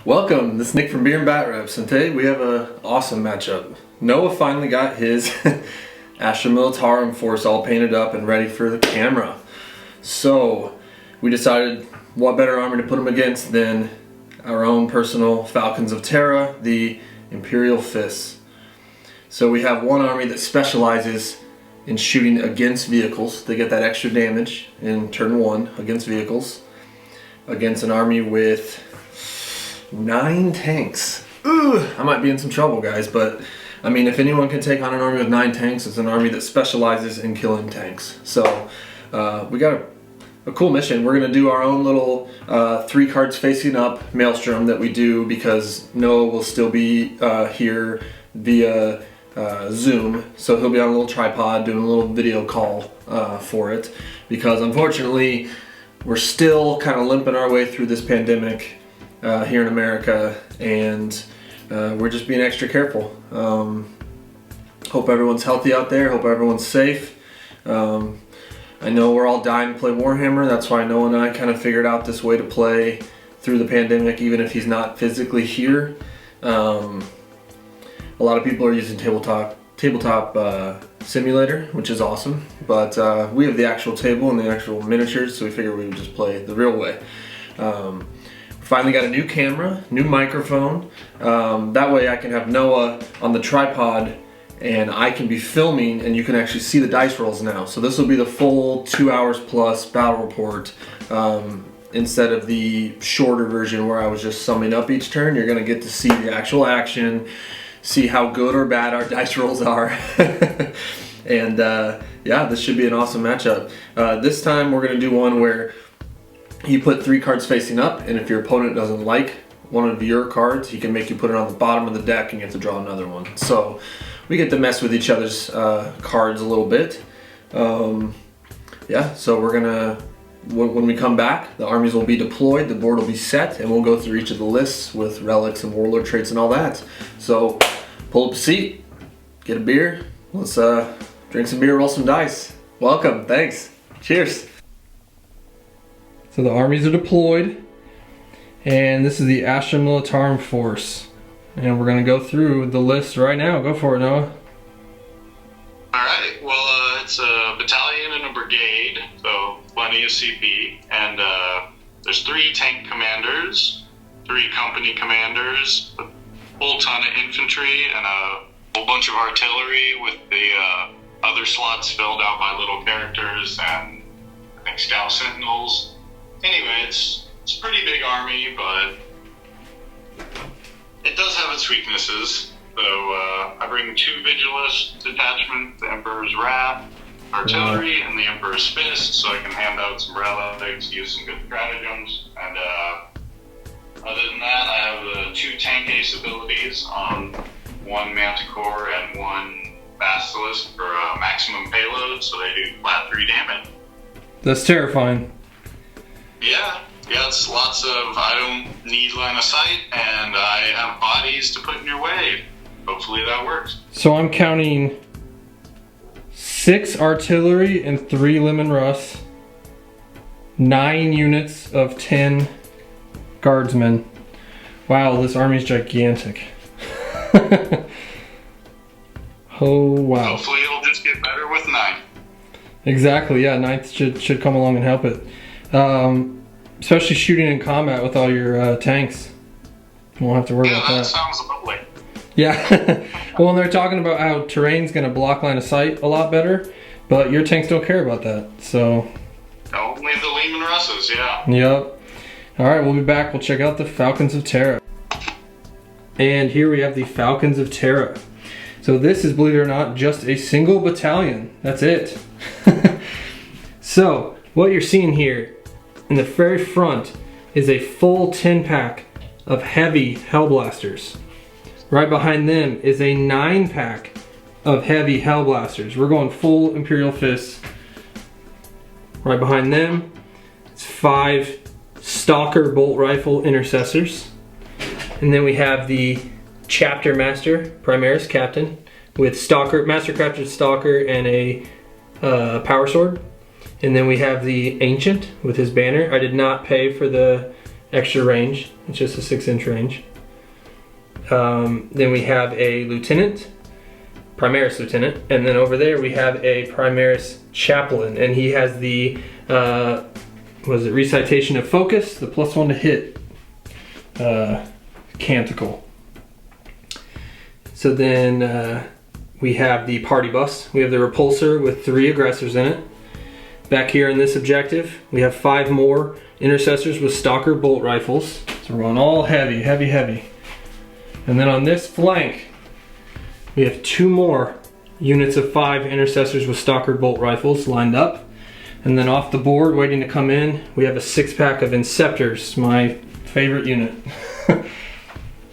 Welcome, this is Nick from Beer and Bat Reps, and today we have an awesome matchup. Noah finally got his Astra Militarum force all painted up and ready for the camera. So we decided what better army to put him against than our own personal Falcons of Terra, the Imperial Fists. So we have one army that specializes in shooting against vehicles. They get that extra damage in turn 1 against vehicles, against an army with 9 tanks. Ugh, I might be in some trouble, guys, but I mean, if anyone can take on an army with 9 tanks, it's an army that specializes in killing tanks. So we got a cool mission. We're gonna do our own little 3 cards facing up maelstrom that we do because Noah will still be here via Zoom, so he'll be on a little tripod doing a little video call for it, because unfortunately we're still kind of limping our way through this pandemic here in America, and we're just being extra careful. Hope everyone's healthy out there, hope everyone's safe. I know we're all dying to play Warhammer. That's why Noah and I kind of figured out this way to play through the pandemic, even if he's not physically here. A lot of people are using tabletop simulator, which is awesome, but we have the actual table and the actual miniatures, so we figured we would just play the real way. Finally got a new camera, new microphone. That way I can have Noah on the tripod and I can be filming and you can actually see the dice rolls now. So this will be the full 2 hours plus battle report instead of the shorter version where I was just summing up each turn. You're gonna get to see the actual action, see how good or bad our dice rolls are. And yeah, this should be an awesome matchup. This time we're gonna do one where you put 3 cards facing up, and if your opponent doesn't like one of your cards, he can make you put it on the bottom of the deck and you have to draw another one. So we get to mess with each other's cards a little bit. Yeah, so we're gonna, when we come back, the armies will be deployed, the board will be set, and we'll go through each of the lists with relics and warlord traits and all that. So pull up a seat, get a beer, let's drink some beer, roll some dice. Welcome, thanks, cheers. So the armies are deployed, and this is the Astra Militarum force. And we're gonna go through the list right now. Go for it, Noah. Alright, well it's a battalion and a brigade, so plenty of CP, and there's 3 tank commanders, 3 company commanders, a full ton of infantry, and a whole bunch of artillery with the other slots filled out by little characters, and I think scout sentinels. Anyway, it's a pretty big army, but it does have its weaknesses. So I bring 2 Vigilist detachments, the Emperor's Wrath, artillery, and the Emperor's Fist, so I can hand out some relics, use some good stratagems. And other than that, I have the 2 tank ace abilities on 1 Manticore and 1 Basilisk for maximum payload, so they do flat 3 damage. That's terrifying. Yeah, it's lots of, I don't need line of sight, and I have bodies to put in your way. Hopefully that works. So I'm counting 6 artillery and 3 Lemon Russ, 9 units of 10 guardsmen. Wow, this army's gigantic. Oh wow. Hopefully it'll just get better with 9. Exactly, yeah, 9th should come along and help it. Especially shooting in combat with all your tanks. You won't have to worry about that. Yeah, that sounds lovely. Yeah. Well, and they're talking about how terrain's going to block line of sight a lot better, but your tanks don't care about that, so. Only the Lehman Russes, yeah. Yep. Alright, we'll be back. We'll check out the Falcons of Terra. And here we have the Falcons of Terra. So this is, believe it or not, just a single battalion. That's it. So, what you're seeing here in the very front is a full 10-pack of heavy Hellblasters. Right behind them is a 9-pack of heavy Hellblasters. We're going full Imperial Fists. Right behind them, it's 5 Stalker Bolt Rifle Intercessors. And then we have the Chapter Master, Primaris Captain, with Stalker, Mastercrafted Stalker and a Power Sword. And then we have the Ancient with his banner. I did not pay for the extra range. It's just a 6-inch range. Then we have a lieutenant, Primaris lieutenant, and then over there we have a Primaris chaplain, and he has the recitation of focus, the +1 to hit canticle. So then we have the party bus. We have the repulsor with 3 aggressors in it. Back here in this objective, we have 5 more intercessors with stalker bolt rifles. So we're going all heavy, heavy, heavy. And then on this flank, we have 2 more units of 5 intercessors with stalker bolt rifles lined up. And then off the board, waiting to come in, we have a 6-pack of Inceptors, my favorite unit.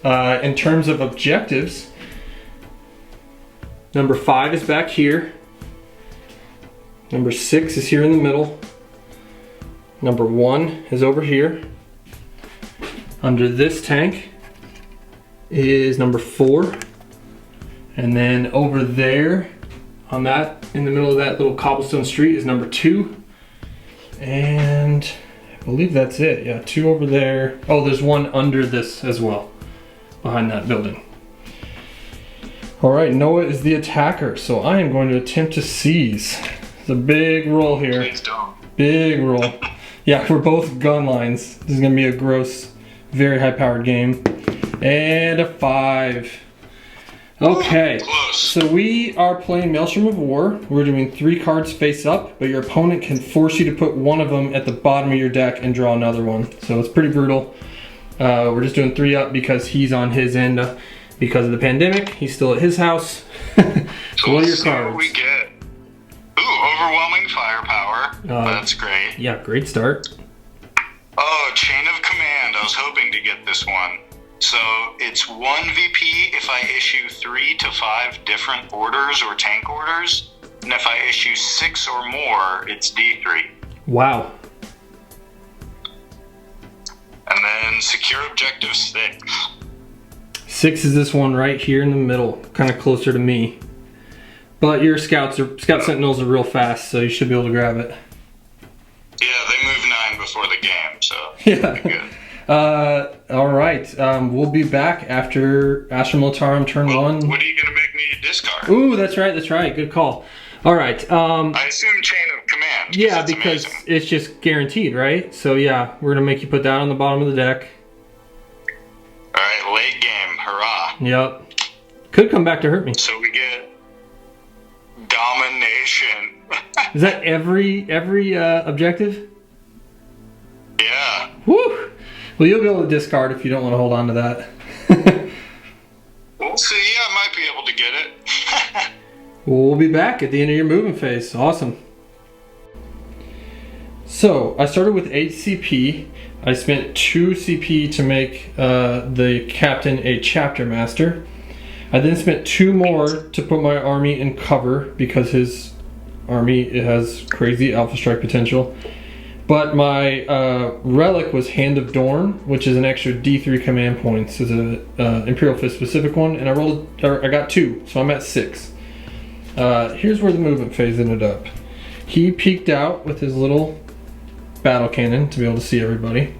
In terms of objectives, number 5 is back here. Number 6 is here in the middle. Number 1 is over here. Under this tank is number 4. And then over there, on that, in the middle of that little cobblestone street is number 2. And I believe that's it. Yeah, 2 over there. Oh, there's 1 under this as well, behind that building. All right, Noah is the attacker, so I am going to attempt to seize. It's a big roll here. Please don't. Big roll. Yeah, we're both gun lines. This is gonna be a gross, very high-powered game. And a 5. Okay, Close. so we are playing Maelstrom of War. We're doing 3 cards face up, but your opponent can force you to put one of them at the bottom of your deck and draw another one. So it's pretty brutal. We're just doing 3 up because he's on his end because of the pandemic. He's still at his house. So what are your cards? What we get? Ooh, overwhelming firepower. That's great. Yeah, great start. Oh, chain of command. I was hoping to get this one. So it's 1 VP if I issue 3 to 5 different orders or tank orders. And if I issue 6 or more, it's D3. Wow. And then secure objective 6. 6 is this one right here in the middle, kind of closer to me. But your scout sentinels are real fast, so you should be able to grab it. Yeah, they move 9 before the game, so Yeah. good. All right. We'll be back after Astra Militarum turn 1. What are you gonna make me discard? Ooh, that's right. That's right. Good call. All right. I assume chain of command. Yeah, it's because amazing. it's just guaranteed, right? So yeah, we're gonna make you put that on the bottom of the deck. All right, late game, hurrah! Yep. Could come back to hurt me. So we get domination. Is that every objective? Yeah. Woo! Well, you'll be able to discard if you don't want to hold on to that. We'll see. I might be able to get it. We'll be back at the end of your movement phase. Awesome. So, I started with 8 CP. I spent 2 CP to make the captain a chapter master. I then spent 2 more to put my army in cover because his army has crazy alpha strike potential. But my relic was Hand of Dorn, which is an extra D3 command points. It's an Imperial Fist specific one, and I got 2, so I'm at 6. Here's where the movement phase ended up. He peeked out with his little battle cannon to be able to see everybody.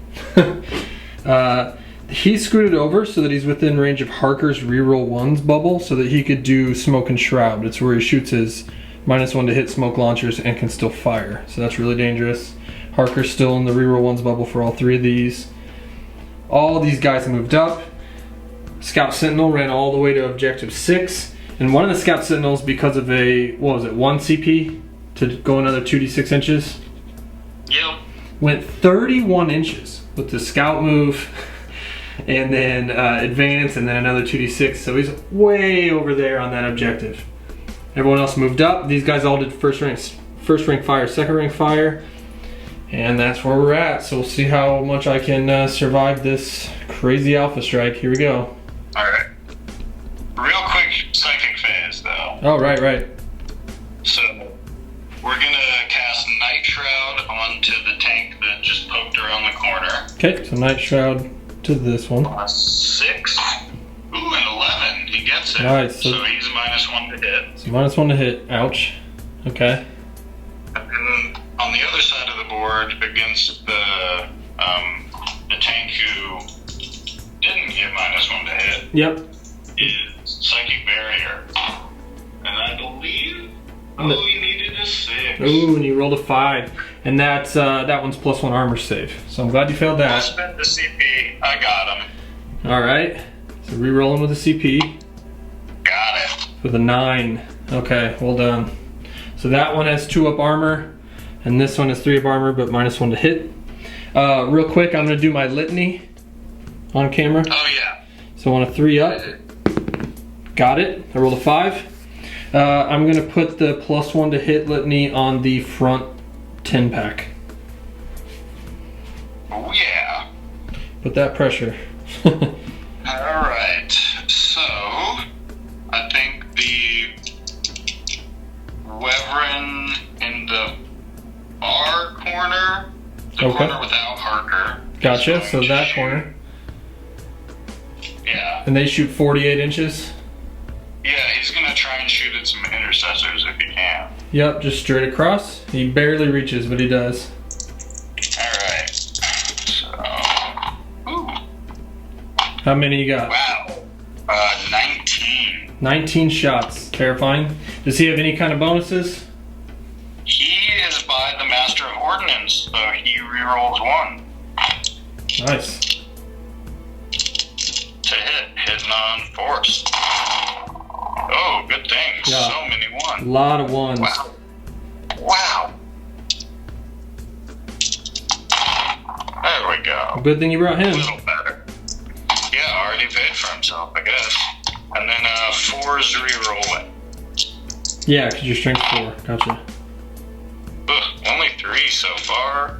He screwed it over so that he's within range of Harker's reroll 1s bubble so that he could do Smoke and Shroud. It's where he shoots his -1 to hit smoke launchers and can still fire. So that's really dangerous. Harker's still in the reroll 1s bubble for all 3 of these. All these guys moved up. Scout Sentinel ran all the way to objective 6. And one of the Scout Sentinels, because of a, 1 CP to go another 2d6 inches, Yep. went 31 inches with the scout move and then advance and then another 2d6. So he's way over there on that objective. Everyone else moved up. These guys all did first rank fire, second rank fire. And that's where we're at. So we'll see how much I can survive this crazy alpha strike. Here we go. Alright. Real quick psychic phase, though. Oh, right. So, we're gonna cast Night Shroud onto the tank that just poked around the corner. Okay, so Night Shroud to this one. 6. Ooh, and 11. He gets it. Alright, so he's -1 to hit. So -1 to hit. Ouch. Okay. And then on the other side of the board, against the the tank who didn't get -1 to hit Yep. is Psychic Barrier. And I believe, he needed a 6. Ooh, and you rolled a 5. And that's that one's +1 armor save. So I'm glad you failed I'll that. spend the CP. I got him. Alright. So re-rolling with a CP. Got it. With a 9. Okay, well done. So that one has 2 up armor, and this one has 3 up armor, but -1 to hit. Real quick, I'm gonna do my litany on camera. Oh, yeah. So on a 3 up, got it. I rolled a 5. I'm gonna put the +1 to hit litany on the front 10 pack. Oh, yeah. Put that pressure. Alright, so I think the Wyvern in the far corner, the Okay. corner without Harker. Gotcha, is so going to that shoot. corner. Yeah. And they shoot 48 inches. Yeah, he's gonna try and shoot at some intercessors if he can. Yep, just straight across. He barely reaches, but he does. Alright. So, ooh, How many you got? wow. 19. 19 shots. Terrifying. Does he have any kind of bonuses? He is by the Master of Ordnance, so he rerolls 1 Nice. to hit. Hitting on force. Oh, good thing. Yeah. So many A ones. lot of ones. Wow. Wow. There we go. Good thing you brought A him. little better. Yeah, already paid for himself, I guess. And then 4's reroll it. Yeah, because you're strength 4. Gotcha. Ugh, only 3 so far.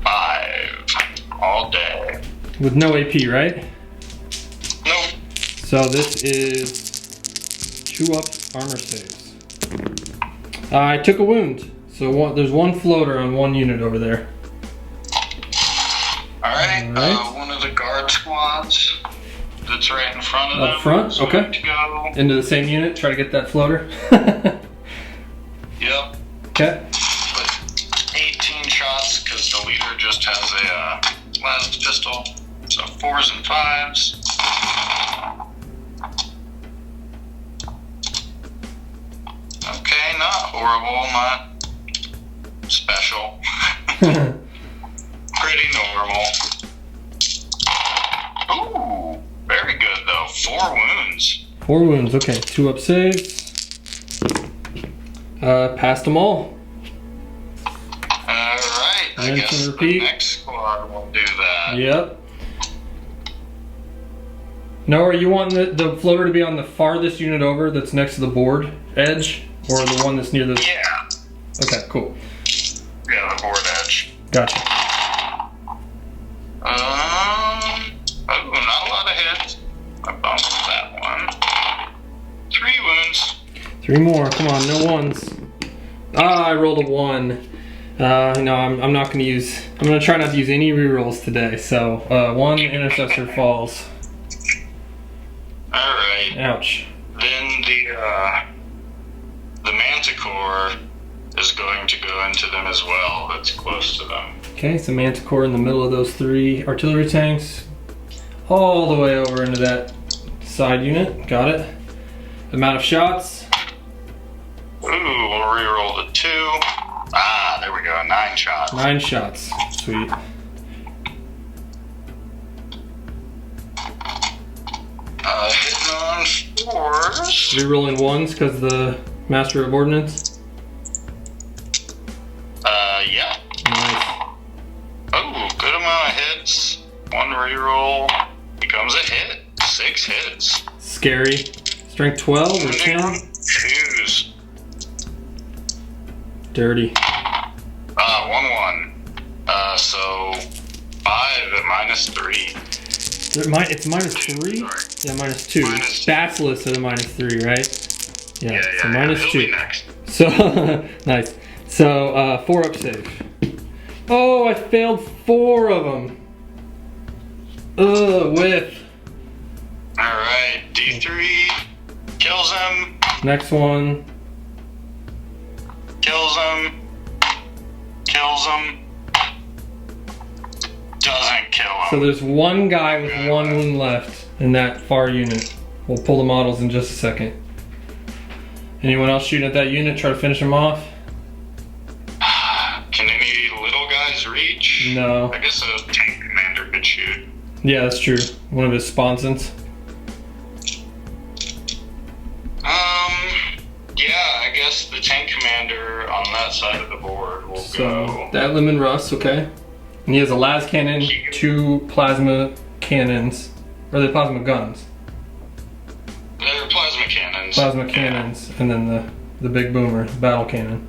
5. All day. With no AP, right? Nope. So this is 2 up armor saves. I took a wound. So there's 1 floater on 1 unit over there. Alright, Alright. one of the guard squads that's right in front of them. Up front? is Okay. going to go. Into the same unit, try to get that floater. Yep. Okay. But 18 shots because the leader just has a last pistol. So 4s and 5s. Okay, not horrible, not special. Pretty normal. Ooh, very good though. 4 wounds. 4 wounds. Okay, 2 up saves. Passed them all. Alright, I Rinse guess and repeat. the next squad will do that. Yep. Noah, you want the floater to be on the farthest unit over that's next to the board edge? Or the one that's near the... Yeah. Okay, cool. Yeah, the board edge. Gotcha. Oh, not a lot of hits. I bumped that one. 3 wounds. 3 more. Come on, no ones. Ah, I rolled a 1. No, I'm not going to use... I'm going to try not to use any rerolls today. So, 1 intercessor falls. Alright. Ouch. Then the Manticore is going to go into them as well. That's close to them. Okay, so Manticore in the middle of those 3 artillery tanks. All the way over into that side unit. Got it. Amount of shots. Ooh, we'll reroll the 2. Ah, there we go. 9 shots. 9 shots. Sweet. Hitting on 4s. Rerolling 1s because the Master of Ordnance. Yeah. Nice. Oh, good amount of hits. 1 reroll becomes a hit. 6 hits. Scary. Strength 12 or 10? 2s. Dirty. 1-1. So 5 at -3. It's -3? Sorry. Yeah, -2. -2. Bacillus at a -3, right? Yeah, so He'll be -2. next. So, nice. So, 4 up save. Oh, I failed 4 of them. Ugh, whiff. Alright, D3 kills him, Next one. kills him, kills him. doesn't kill him. So there's one guy with one wound left in that far unit. We'll pull the models in just a second. Anyone else shooting at that unit, try to finish him off? Can any little guys reach? No. I guess a tank commander could shoot. Yeah, that's true. One of his sponsons. Yeah, I guess the tank commander on that side of the board will go. That Lemon Russ, okay. And he has a las cannon, 2 plasma cannons. Or are they plasma guns? They're plasma cannons. Plasma cannons, and then the big boomer, battle cannon.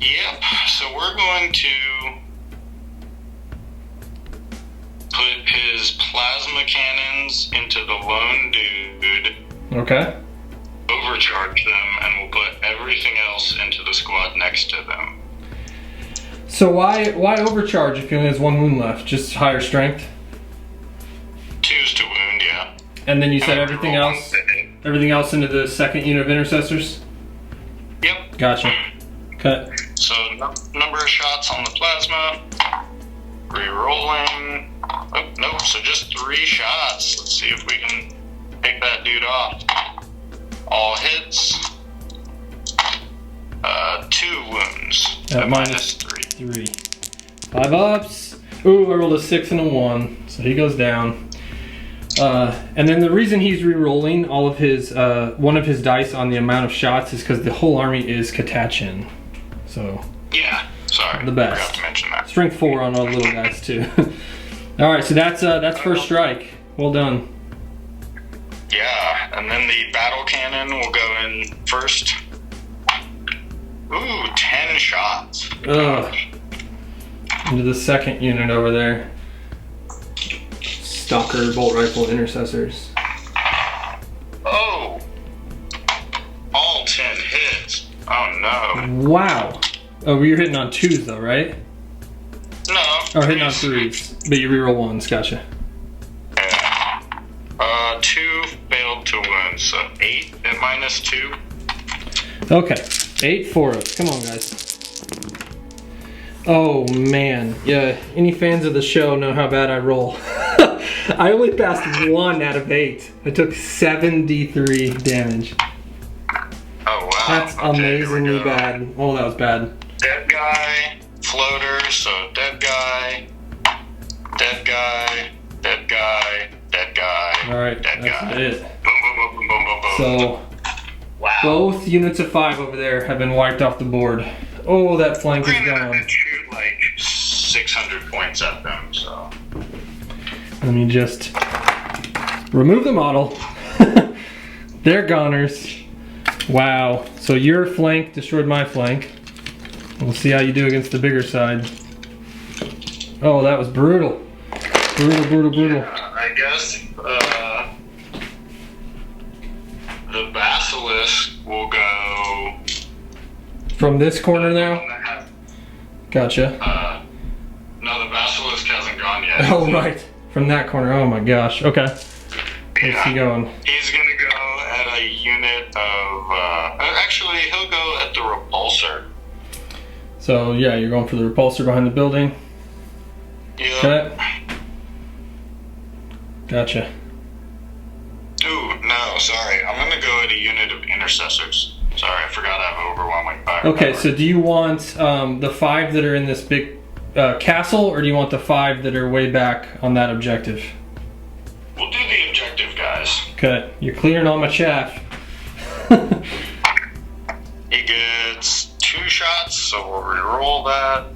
Yep, so we're going to put his plasma cannons into the lone dude. Okay. Overcharge them, and we'll put everything else into the squad next to them. So why overcharge if he only has 1 wound left? Just higher strength? 2's to wound, yeah. And then you said everything else into the second unit of intercessors? Yep. Gotcha. Okay. So number of shots on the plasma. Re-rolling. Oh, nope, so just 3 shots. Let's see if we can take that dude off. All hits. 2 wounds. At minus 3. 5 ups. Ooh, I rolled a 6 and a 1, so he goes down. And then the reason he's re-rolling all of his one of his dice on the amount of shots is because the whole army is Katachin. So yeah, sorry, the best. Forgot to mention that. Strength 4 on all the little guys too. All right, so that's first strike. Well done. Yeah, and then the battle cannon will go in first. Ooh, 10 shots. Ugh. Into the second unit over there. Stalker, bolt rifle, intercessors. Oh! All 10 hits. Oh no. Wow. Oh, you're hitting on 2s though, right? No. Or hitting on 3s, but you reroll 1s, gotcha. Yeah. 2 failed to wound, so 8 at minus 2. Okay, 8 4-ups. Come on, guys. Oh man, yeah. Any fans of the show know how bad I roll. I only passed 1 out of 8. I took 7d3 damage. Oh wow. That's Okay, amazingly here we go. bad. Oh, that was bad. Dead guy, floater, so dead guy, dead guy, dead guy, dead guy. All right, dead that's guy. it. Boom, boom, boom, boom, boom, boom. So wow. both units of 5 over there have been wiped off the board. Oh, that flank is Granted, I gone. did shoot like 600 points at them, so. Let me just remove the model. They're goners. Wow. So your flank destroyed my flank. We'll see how you do against the bigger side. Oh, that was brutal. Brutal, brutal, brutal. Yeah, I guess the basilisk will go. From this corner now? Gotcha. No, the basilisk hasn't gone yet. Oh, right. From that corner. Oh my gosh. Okay. Where's he going? He's gonna go at a unit of. Actually, he'll go at the repulsor. So, yeah, you're going for the repulsor behind the building. Yep. Okay. Gotcha. Ooh, no, sorry. I'm gonna go at a unit of intercessors. Sorry, I forgot I have overwhelming fire. Okay, so do you want the 5 that are in this big castle, or do you want the 5 that are way back on that objective? We'll do the objective, guys. Okay, you're clearing all my chaff. He gets 2 shots, so we'll re-roll that.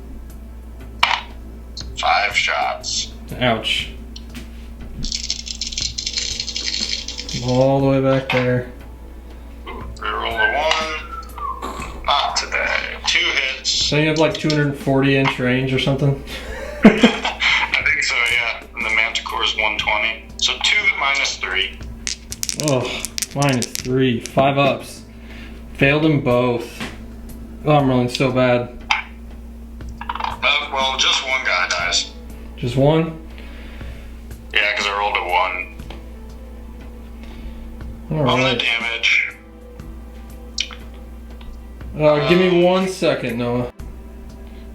5 shots. Ouch. All the way back there. Ooh, re-roll the 1. Not today. 2 hits. So you have like 240-inch range or something? I think so, yeah. And the Manticore's 120. So 2 minus 3. Oh, minus 3. 5 ups. Failed them both. Oh, I'm rolling so bad. Well, just 1 guy dies. Just 1? Yeah, because I rolled a 1. On the Alright. damage. Give me 1 second, Noah.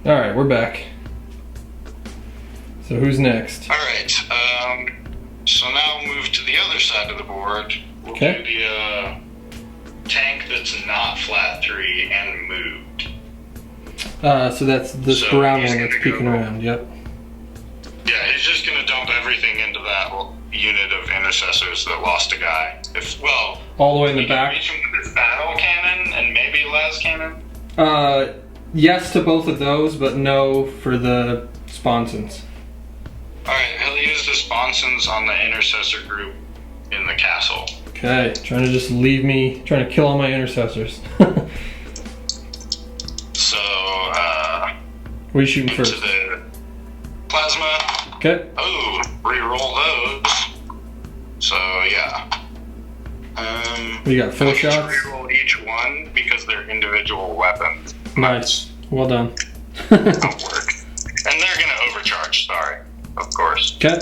Alright, we're back. So who's next? All right. So now we'll move to the other side of the board. We'll Okay. do the tank that's not flat 3 and moved. So that's this So brown he's one that's gonna peeking go- around. Yep. Yeah, he's just gonna dump everything into that unit of intercessors that lost a guy. All the way in he the can back. reach him with his battle cannon and maybe las cannon. Yes to both of those, but no for the sponsons. All right, he'll use the sponsons on the intercessor group in the castle. Okay, trying to just leave me, trying to kill all my intercessors. So, What are you shooting into first? the plasma. Okay. Oh, re-roll those. So, yeah. What do you got? 4 I can shots? re-roll each one because they're individual weapons. Nice. Well done. Don't work. And they're gonna overcharge, sorry. Of course. Okay.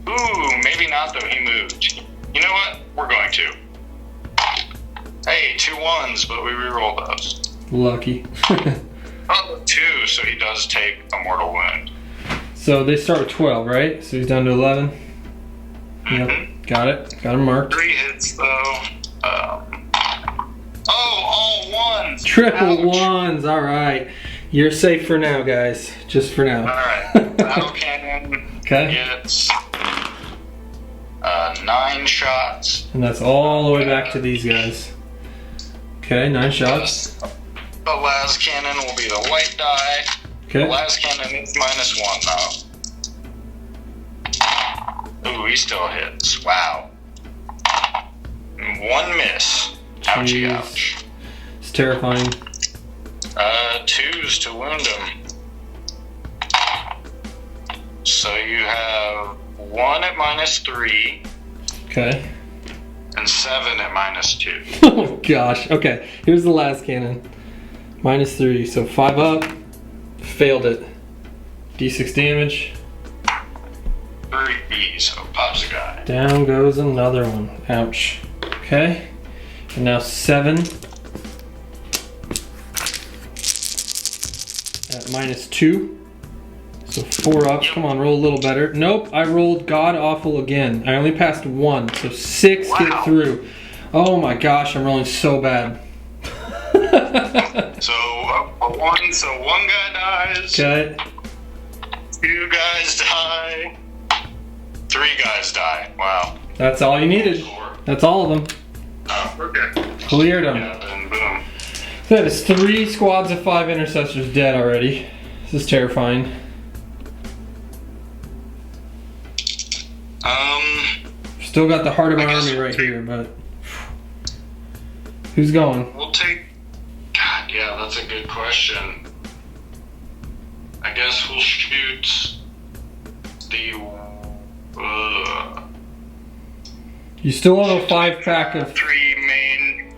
Ooh, maybe not though, he moved. You know what? We're going to. Hey, 2 1s, but we re-roll those. Lucky. Oh, 2, so he does take a mortal wound. So they start with 12, right? So he's down to 11. Yep. Got it. Got him marked. 3 hits though. All 1s! Triple Ouch. ones. All right. You're safe for now, guys. Just for now. Alright, battle cannon Okay. gets 9 shots. And that's all the way back to these guys. Okay, 9 shots. The las cannon will be the white die. The Okay. las cannon is -1 though. Ooh, he still hits. Wow. 1 miss. Ouchie Jeez. ouch. It's terrifying. 2s to wound him. So you have 1 at -3 Okay. and 7 at -2. Oh gosh. Okay. Here's the last cannon. -3. So 5 up. Failed it. D6 damage. 3, so pops a guy. Down goes another one. Ouch. Okay. And now 7. At -2. So 4 up. Come on, roll a little better. Nope, I rolled god awful again. I only passed 1. So 6 get Wow. through. Oh my gosh, I'm rolling so bad. So so 1 guy dies. Okay. 2 guys die. 3 guys die. Wow. That's all you needed. 4. That's all of them. Oh, okay. Cleared them. Yeah, then boom. That is 3 squads of 5 intercessors dead already. This is terrifying. Still got the heart of my I guess army we'll right take- here, but who's going? We'll take. God, yeah, that's a good question. I guess we'll shoot the. You still have a 5-pack of. 3 main.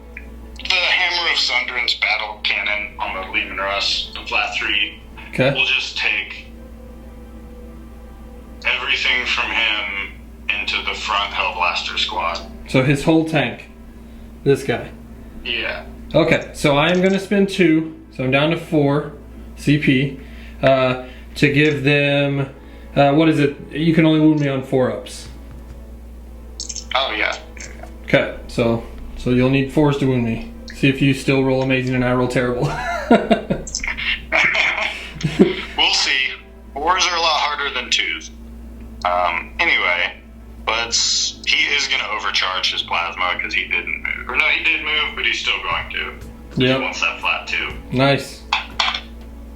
The Hammer of Sunderance battle cannon on the Lehman Russ, the flat 3. Okay. We'll just take everything from him into the front Hellblaster squad. So his whole tank. This guy. Yeah. Okay, so I am going to spend 2. So I'm down to 4 CP. To give them. What is it? You can only wound me on 4 ups. Oh, yeah. Okay, so you'll need 4s to wound me. See if you still roll amazing and I roll terrible. We'll see. 4s are a lot harder than 2s. Anyway, but he is going to overcharge his plasma because he didn't move. Or no, he did move, but he's still going to. He Yep. wants that flat 2. Nice. Oh,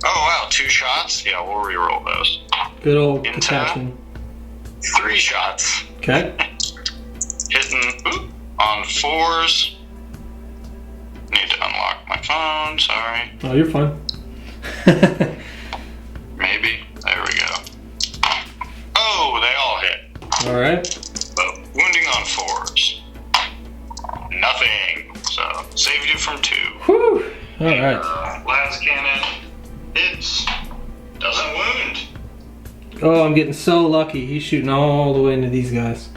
wow. 2 shots? Yeah, we'll reroll those. Good old In protection. 3 shots. Okay. Hitting on 4s. Need to unlock my phone. Sorry. Oh, you're fine. Maybe. There we go. Oh, they all hit. All right. But wounding on 4s. Nothing. So, saved you from 2. Whew. All right. Las cannon hits. Doesn't wound. Oh, I'm getting so lucky. He's shooting all the way into these guys.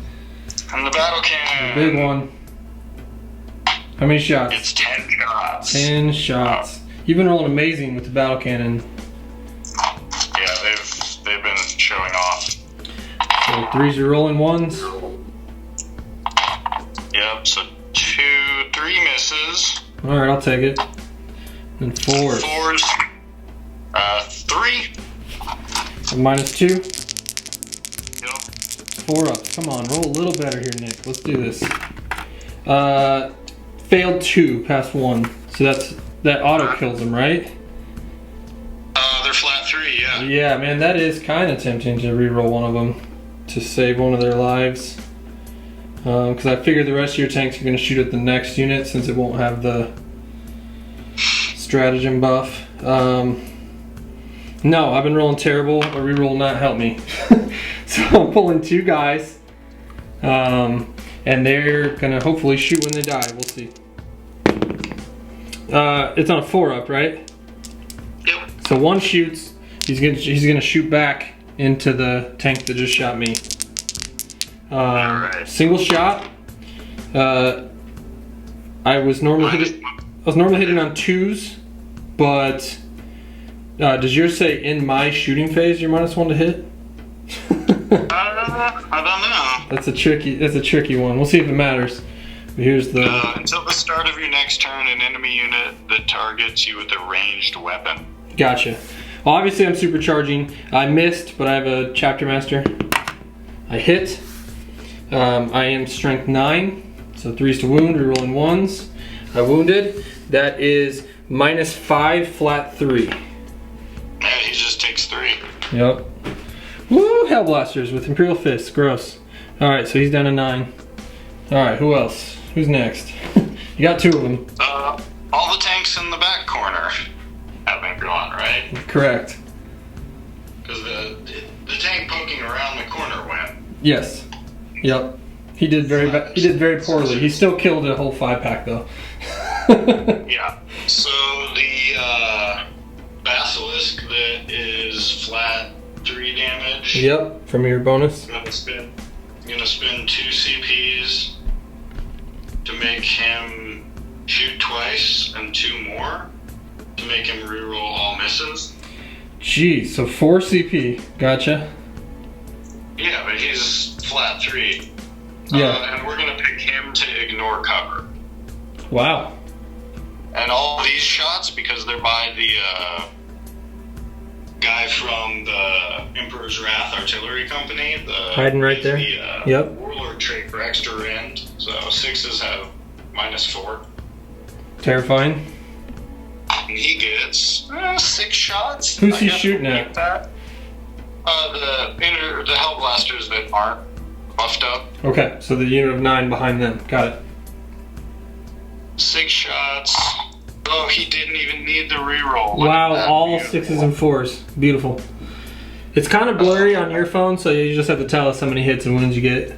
And the battle cannon. Big one. How many shots? It's 10 shots. 10 shots. You've been rolling amazing with the battle cannon. Yeah, they've been showing off. threes are rolling ones. Yep, so 2, 3 misses. Alright, I'll take it. And fours. 3. A -2. Yep. 4 ups. Come on, roll a little better here, Nick. Let's do this. Failed 2, passed 1. So that auto kills them, right? They're flat 3, yeah. Yeah, man, that is kind of tempting to reroll one of them to save one of their lives. Because I figure the rest of your tanks are going to shoot at the next unit since it won't have the stratagem buff. No, I've been rolling terrible. A reroll will not help me. So I'm pulling 2 guys. And they're going to hopefully shoot when they die. We'll see. It's on a 4-up, right? Yep. So one shoots. He's gonna shoot back into the tank that just shot me. Alright. Single shot. I was normally hitting on 2s, but does yours say in my shooting phase you're -1 to hit? I don't know. That's a tricky one. We'll see if it matters. But here's the Until the start of your next turn, an enemy unit that targets you with a ranged weapon. Gotcha. Well, obviously I'm supercharging. I missed, but I have a chapter master. I hit. I am strength 9, so 3s to wound, rerolling 1s. I wounded. That is -5, flat 3. Yeah, he just takes 3. Yep. Woo, Hellblasters with Imperial Fists. Gross. Alright, so he's down to 9. Alright, who else? Who's next? You got 2 of them. All the tanks in the back corner have been gone, right? Correct. Because the tank poking around the corner went. Yes. Yep. He did very poorly. He still killed a whole 5-pack though. Yeah. So the Basilisk that is flat 3 damage. Yep, from your bonus. I'm gonna spend 2 CPs to make him shoot twice and 2 more to make him reroll all misses. Geez, so 4 CP. Gotcha. Yeah, but he's flat 3. Yeah. And we're gonna pick him to ignore cover. Wow. And all these shots, because they're by the guy from the Emperor's Wrath Artillery Company. Hiding right there. Yep. Warlord trait for extra rend. So 6s have -4. Terrifying. And he gets 6 shots. Who's he shooting at? The Hellblasters that aren't buffed up. Okay, so the unit of 9 behind them. Got it. 6 shots. Oh, he didn't even need the reroll. Wow, all 6s and 4s. Beautiful. It's kind of blurry on your phone, so you just have to tell us how many hits and wounds you get.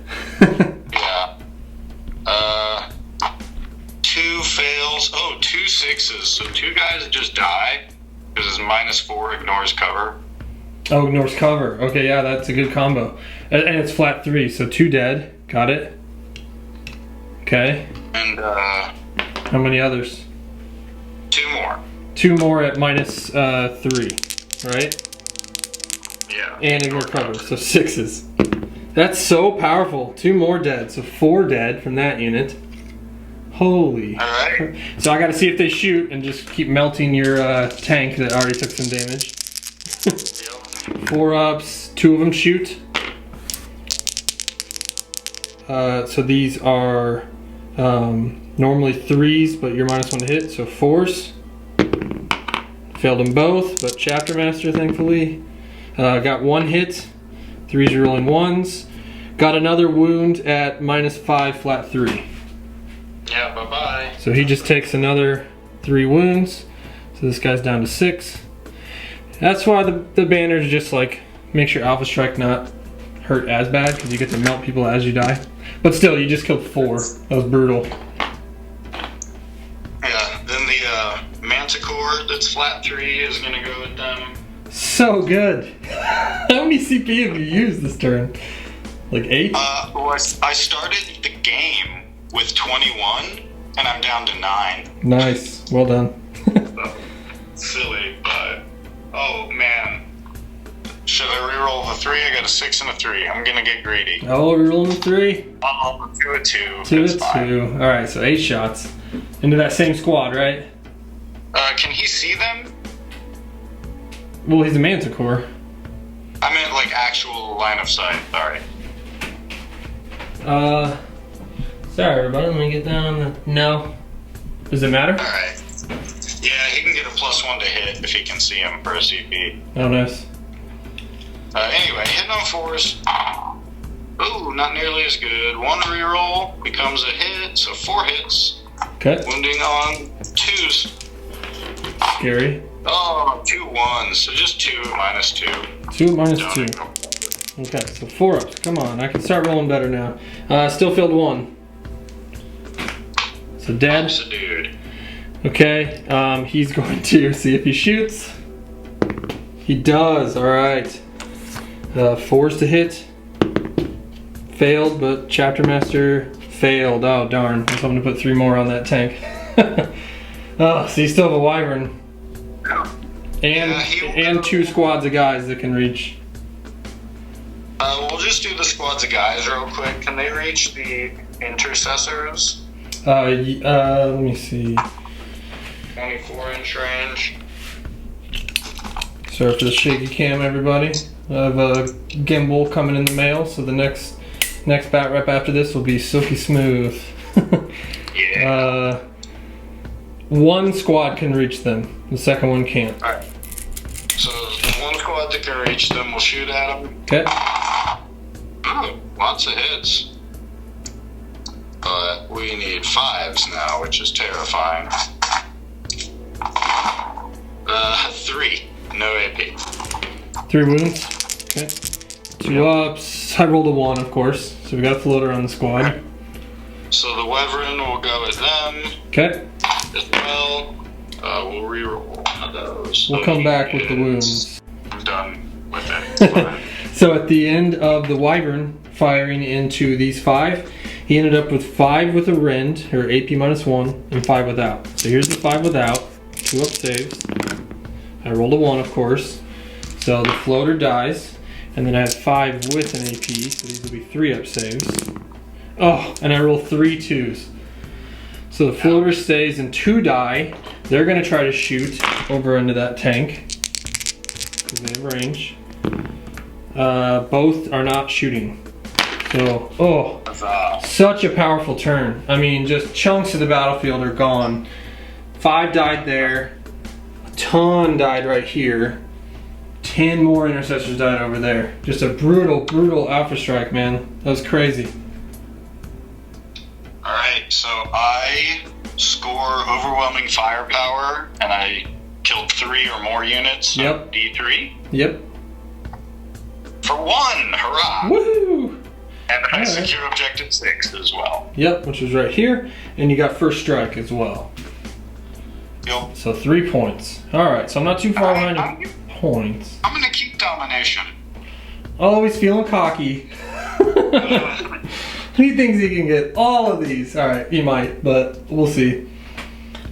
Yeah. 2 fails. Oh, 2 6s. So 2 guys just die because his -4 ignores cover. Oh, ignores cover. Okay, yeah, that's a good combo. And it's flat 3, so 2 dead. Got it. Okay. And How many others? 2 more. 2 more at -3, right? Yeah. And ignore cover, so 6s. That's so powerful. 2 more dead, so 4 dead from that unit. Holy. Alright. So I gotta see if they shoot and just keep melting your tank that already took some damage. 4 ups, 2 of them shoot. So these are normally 3s, but you're -1 to hit, so 4s. Failed them both, but Chapter Master, thankfully. Got 1 hit, 3s are rolling 1s. Got another wound at -5, flat 3. Yeah, bye-bye. So he just takes another 3 wounds. So this guy's down to 6. That's why the banner's just like, makes your Alpha Strike not hurt as bad, because you get to melt people as you die. But still, you just killed 4. That was brutal. Yeah, then the Manticore that's flat 3 is gonna go with them. So good. How many CP have you used this turn? Like 8? Well, I started the game with 21, and I'm down to 9. Nice. Well done. So, silly, but oh man, should I reroll the 3. I got a 6 and a 3. I'm gonna get greedy. Oh, we're rolling a 3. I'll do a 2. 2 That's to fine. 2. Alright, so 8 shots. Into that same squad, right? Can he see them? Well, he's a manticore. I meant like actual line of sight. Sorry. Sorry everybody, let me get down on the... No. Does it matter? Alright. Yeah, he can get a +1 to hit if he can see him for a CP. Oh, nice. Anyway, hitting on 4s. Ooh, not nearly as good. 1 reroll becomes a hit, so 4 hits. Okay. Wounding on 2s. Scary. Oh, 2 1s, so just 2 minus 2. 2 minus Don't 2. even- Okay, so 4 ups. Come on, I can start rolling better now. Still failed 1. So dead. That's a dude. Okay, he's going to see if he shoots. He does, alright. 4s to hit. Failed, but Chapter Master failed. Oh, darn. I was hoping to put 3 more on that tank. Oh, so you still have a wyvern. And 2 squads of guys that can reach. We'll just do the squads of guys real quick. Can they reach the intercessors? Let me see. 24-inch range. Sorry for the shaky cam, everybody. I have a gimbal coming in the mail, so the next bat rep after this will be silky smooth. Yeah. 1 squad can reach them. The second one can't. Alright. So, the 1 squad that can reach them will shoot at them. Okay. Ooh, lots of hits. But we need 5s now, which is terrifying. 3. No AP. 3 wounds. Okay. 2 ups. I rolled a 1, of course. So we got a floater on the squad. So the Wyvern will go at them Okay. as well. We'll reroll one of those. We'll come back with the wounds. I'm done with it. So at the end of the wyvern firing into these 5, he ended up with 5 with a rend, or AP minus 1, and 5 without. So here's the 5 without, 2 up saves. I rolled a 1, of course. So the floater dies, and then I have 5 with an AP, so these will be 3 up saves. Oh, and I roll 3 2s. So the floater stays and 2 die. They're gonna try to shoot over into that tank, because they have range. Both are not shooting. So, oh, such a powerful turn. I mean, just chunks of the battlefield are gone. 5 died there. A ton died right here. 10 more intercessors died over there. Just a brutal, brutal alpha strike, man. That was crazy. Alright, so I score overwhelming firepower, and I killed 3 or more units. So Yep. D3. Yep. For 1! Hurrah! Woohoo! And I Alright. secure objective 6 as well. Yep, which was right here. And you got first strike as well. Yo, So 3 points. Alright, so I'm not too far behind I'm in points. gonna keep domination. Always feeling cocky. He thinks he can get all of these. Alright, he might, but we'll see.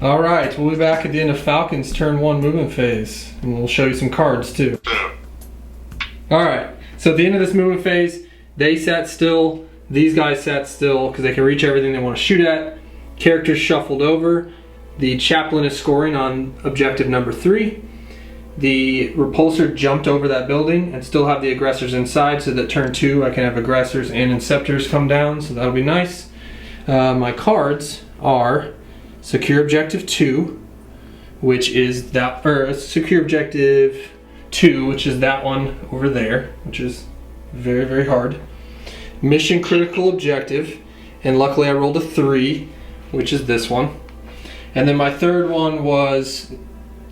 Alright, we'll be back at the end of Falcon's turn 1 movement phase. And we'll show you some cards too. Alright, so at the end of this movement phase, they sat still, these guys sat still, because they can reach everything they want to shoot at. Characters shuffled over. The chaplain is scoring on objective number 3. The repulsor jumped over that building and still have the aggressors inside, so that turn 2 I can have aggressors and inceptors come down, so that'll be nice. My cards are secure objective 2, which is that, or secure objective 2, which is that one over there, which is very, very hard. Mission critical objective, and luckily I rolled a 3, which is this one. And then my third one was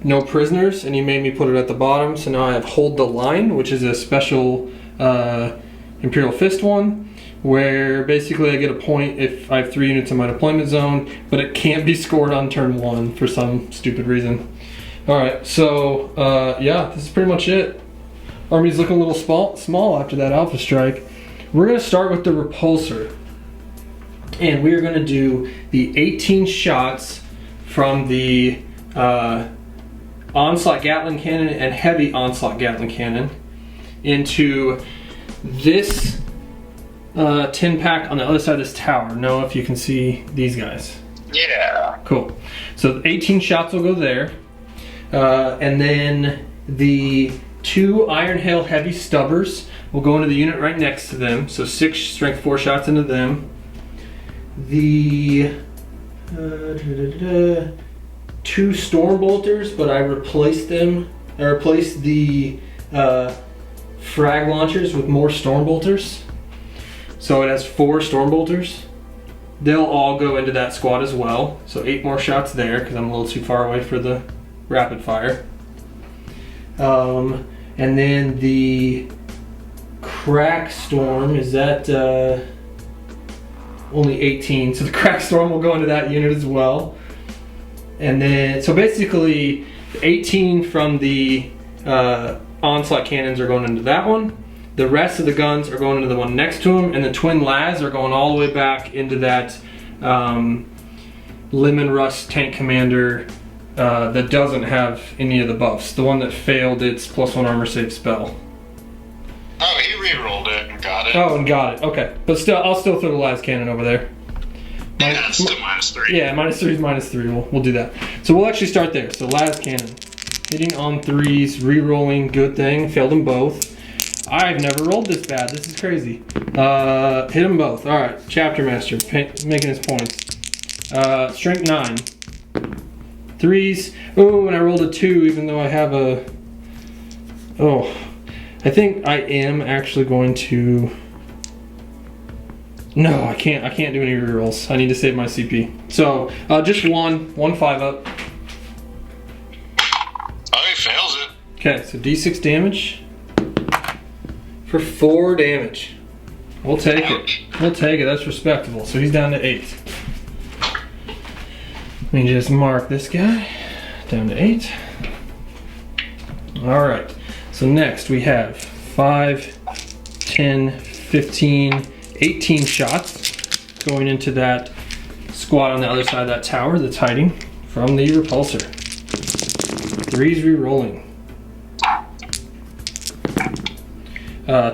no prisoners, and he made me put it at the bottom, so now I have hold the line, which is a special Imperial Fist one, where basically I get a point if I have 3 units in my deployment zone, but it can't be scored on turn 1 for some stupid reason. Alright, so yeah, this is pretty much it. Army's looking a little small after that alpha strike. We're going to start with the repulsor, and we're going to do the 18 shots from the onslaught Gatling cannon and heavy onslaught Gatling cannon. into this 10 pack on the other side of this tower. Noah, if you can see these guys. Yeah. Cool. So 18 shots will go there. And then the 2 Iron Hail Heavy Stubbers will go into the unit right next to them. So 6 strength 4 shots into them. The 2 Storm Bolters, but I replaced them. I replaced the frag launchers with more Storm Bolters. So it has 4 Storm Bolters. They'll all go into that squad as well. So 8 more shots there because I'm a little too far away for the rapid fire. And then the Crack Storm, is that only 18? So the Crack Storm will go into that unit as well. And then, so basically 18 from the onslaught cannons are going into that one. The rest of the guns are going into the one next to them, and the twin las are going all the way back into that Lemon Rust tank commander that doesn't have any of the buffs. The one that failed its +1 armor save spell. Oh, he re-rolled it and got it. Oh, and got it. Okay, but still, I'll still throw the las cannon over there. Yeah, it's still -3. Yeah, -3 is -3. We'll do that. So we'll actually start there. So las cannon, hitting on 3s, re-rolling, good thing. Failed them both. I've never rolled this bad. This is crazy. Hit them both. All right, Chapter Master making his points. Strength 9. 3s. Oh, and I rolled a 2, even though I have a. Oh, I think I am actually going to. No, I can't. I can't do any rerolls. I need to save my CP. So just one 5-up. Oh, he fails it. Okay, so D6 damage. For 4 damage. We'll take it. We'll take it. That's respectable. So he's down to 8. Let me just mark this guy. Down to 8. Alright. So next we have 5, 10, 15, 18 shots going into that squad on the other side of that tower that's hiding from the repulsor. 3s re-rolling.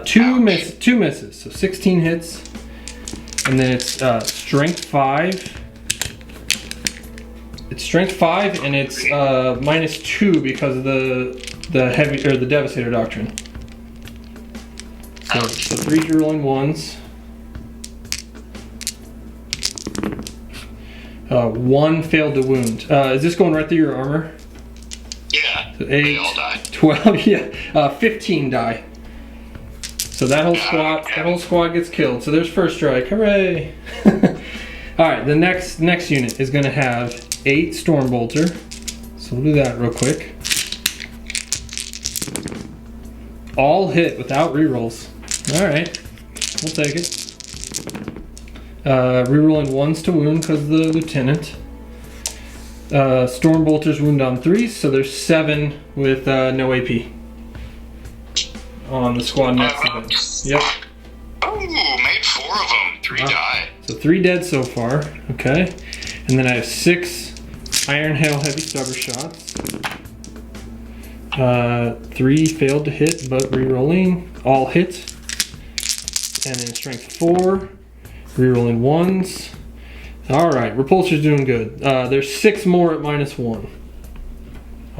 2 misses, so 16 hits, and then it's strength 5. It's strength 5, and it's -2 because of the heavy or the Devastator Doctrine. So 3 rolling 1s. 1 failed to wound. Is this going right through your armor? Yeah. So 8, they all die. 12, yeah, 15 die. So that whole squad gets killed. So there's first strike. Hooray! All right, the next unit is going to have 8 Stormbolter. So we'll do that real quick. All hit without rerolls. All right, we'll take it. Rerolling 1s to wound because of the lieutenant. Stormbolters wound on 3s, so there's 7 with no AP. On the squad next to them. Yep. Oh, made 4 of them. 3 died. So 3 dead so far. Okay. And then I have 6 Iron Hail Heavy Stubber shots. 3 failed to hit, but re-rolling. All hit. And then strength 4. Re-rolling 1s. Alright, Repulsor's doing good. There's 6 more at -1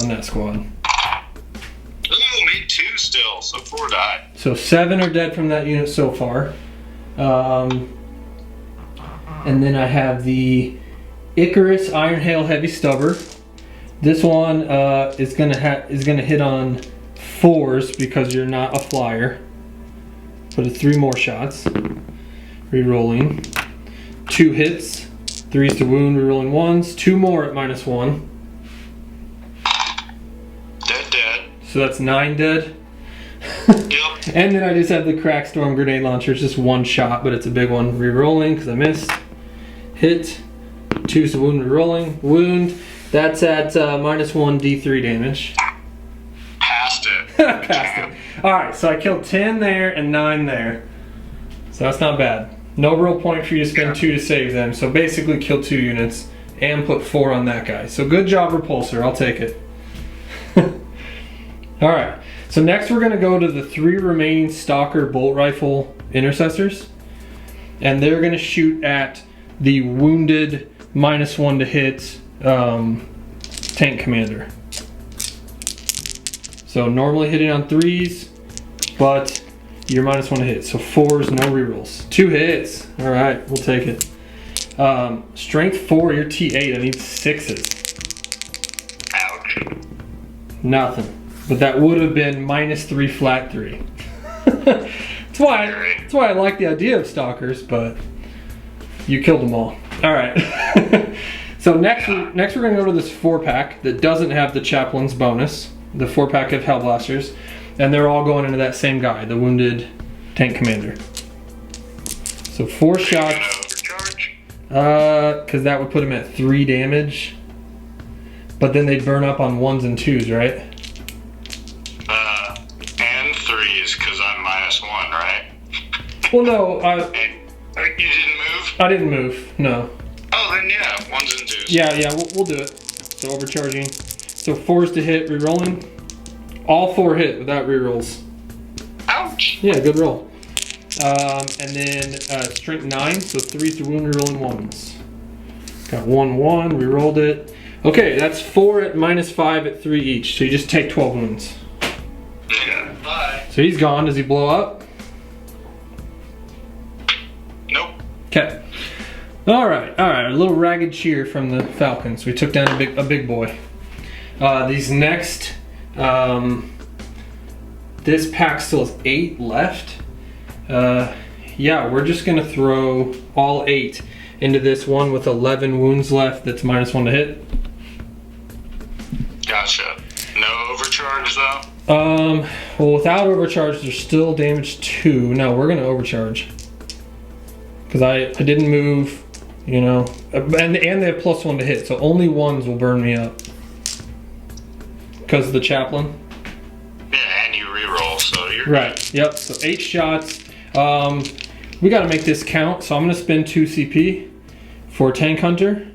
on that squad. Ooh, made 2 still, so 4 died. So 7 are dead from that unit so far. And then I have the Icarus Iron Hail Heavy Stubber. This one is gonna hit on 4s because you're not a flyer. But it's 3 more shots. Re-rolling. 2 hits. 3s to wound, re-rolling 1s. 2 more at -1. Dead. So that's 9 dead. Yep. And then I just have the Crack Storm Grenade Launcher. It's just 1 shot, but it's a big one. Re-rolling because I missed. Hit. 2s to wound, re-rolling. Wound. That's at -1 D3 damage. Passed it. Passed it. Alright, so I killed 10 there and 9 there. So that's not bad. No real point for you to spend 2 to save them. So basically kill 2 units and put 4 on that guy. So good job, Repulsor. I'll take it. Alright, So next we're gonna go to the 3 remaining Stalker bolt rifle intercessors, and they're gonna shoot at the wounded -1 to hit tank commander. So normally hitting on 3s, but you're -1 to hit. So 4s, no rerolls. 2 hits. All right, we'll take it. Strength 4, you're T8. I need 6s. Ouch. Nothing. But that would have been -3 flat 3. That's why I like the idea of stalkers, but you killed them all. All right. So next we're gonna go to this 4-pack that doesn't have the chaplain's bonus. The 4-pack of Hellblasters, and they're all going into that same guy, the wounded tank commander. So 4 shots. Because that would put him at 3 damage, but then they'd burn up on 1s and 2s, right? And 3s, because I'm -1, right? Well, no, You didn't move? I didn't move. No. Oh, then yeah, 1s and 2s. Yeah, we'll do it. So overcharging. So 4s to hit, rerolling. All 4 hit without rerolls. Ouch. Yeah, good roll. And then strength 9, so 3s to wound, rerolling 1s. Got 1-1, rerolled it. Okay, that's 4 at -5 at 3 each. So you just take 12 wounds. Yeah. Bye. So he's gone. Does he blow up? Nope. Okay. All right. A little ragged cheer from the Falcons. We took down a big boy. These next, this pack still has 8 left. Yeah, we're just gonna throw all 8 into this one with 11 wounds left. That's -1 to hit. Gotcha. No overcharge though? Well, without overcharge, there's still damage 2. No, we're gonna overcharge because I didn't move, you know, and they have +1 to hit, so only 1s will burn me up because of the chaplain. Yeah, and you reroll, so you're Right. Yep. So 8 shots. We got to make this count, so I'm gonna spend 2 CP for Tank Hunter,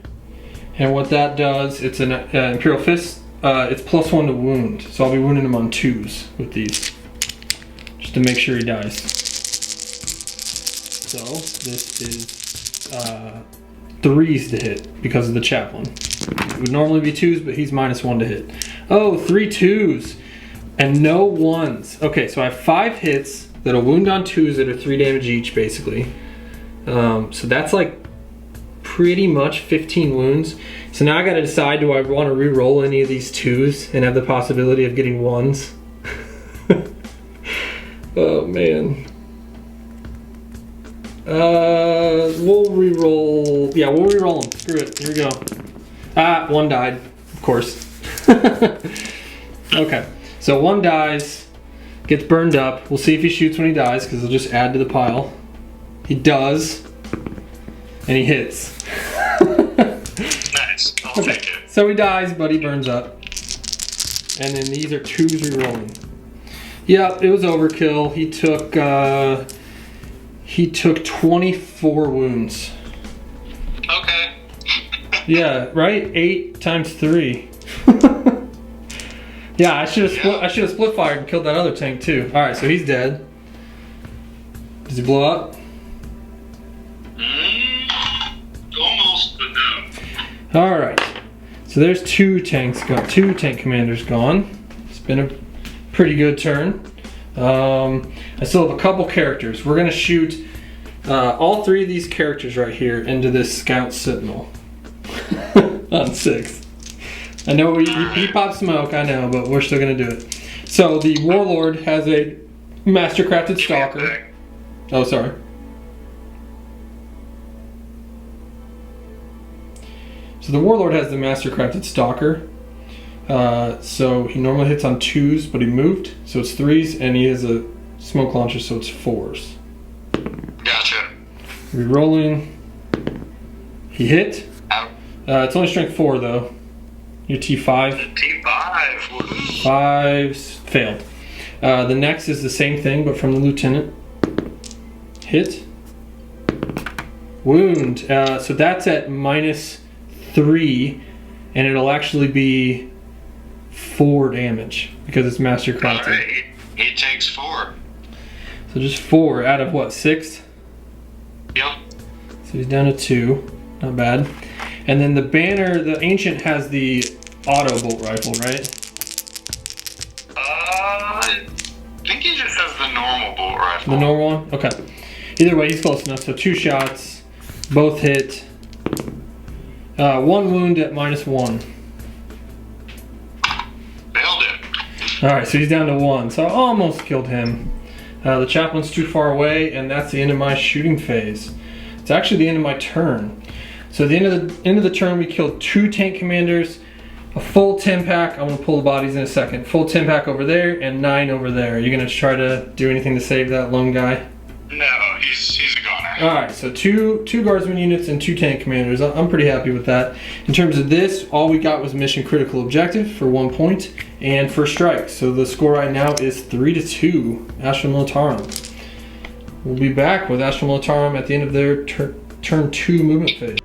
and what that does, it's an Imperial Fists. It's +1 to wound, so I'll be wounding him on 2s with these, just to make sure he dies. So this is 3s to hit because of the chaplain. It would normally be 2s, but he's -1 to hit. Oh, 3 2s and no 1s. Okay, so I have 5 hits that'll wound on 2s that are 3 damage each, basically. So that's like pretty much 15 wounds. So now I gotta decide, do I want to re-roll any of these 2s and have the possibility of getting 1s? Oh man. We'll re-roll. Yeah, we'll re-roll them. Screw it. Here we go. Ah, 1 died, of course. Okay, so 1 dies. Gets burned up. We'll see if he shoots when he dies, because he'll just add to the pile. He does. And he hits. nice. I'll take it. So he dies, but he burns up. And then these are 2s re-rolling. Yep, it was overkill. He took 24 wounds. Okay. Yeah, right? 8 times 3. Yeah, I should have split fired and killed that other tank too. All right, so he's dead. Does he blow up? Almost, but no. All right. So there's 2 tanks gone. 2 tank commanders gone. It's been a pretty good turn. I still have a couple characters. We're gonna shoot all 3 of these characters right here into this Scout Sentinel on 6. I know he popped smoke, I know, but we're still gonna do it. So the Warlord has a Mastercrafted Stalker. Oh, sorry. So the Warlord has the Mastercrafted Stalker. So he normally hits on 2s, but he moved, so it's 3s, and he has a smoke launcher, so it's 4s. Gotcha. Rerolling. He hit. Out. It's only strength 4 though. Your T5. T5. Woohoo. 5s failed. The next is the same thing, but from the Lieutenant. Hit. Wound. So that's at -3, and it'll actually be 4 damage because it's master crafted. Alright, he takes 4. So just 4 out of what, 6? Yep. So he's down to 2. Not bad. And then the banner, the ancient has the auto bolt rifle, right? I think he just has the normal bolt rifle. The normal one? Okay. Either way, he's close enough. So 2 shots, both hit. 1 wound at -1. Nailed it. Alright, so he's down to 1. So I almost killed him. The chaplain's too far away, and that's the end of my shooting phase. It's actually the end of my turn. So at the end of the turn, we killed 2 tank commanders, a full 10-pack. I'm gonna pull the bodies in a second. Full 10-pack over there and 9 over there. Are you gonna try to do anything to save that lone guy? No, he's a goner. All right, so two guardsman units and 2 tank commanders. I'm pretty happy with that. In terms of this, all we got was mission critical objective for 1 point and first strike. So the score right now is 3-2, Astra Militarum. We'll be back with Astra Militarum at the end of their turn 2 movement phase.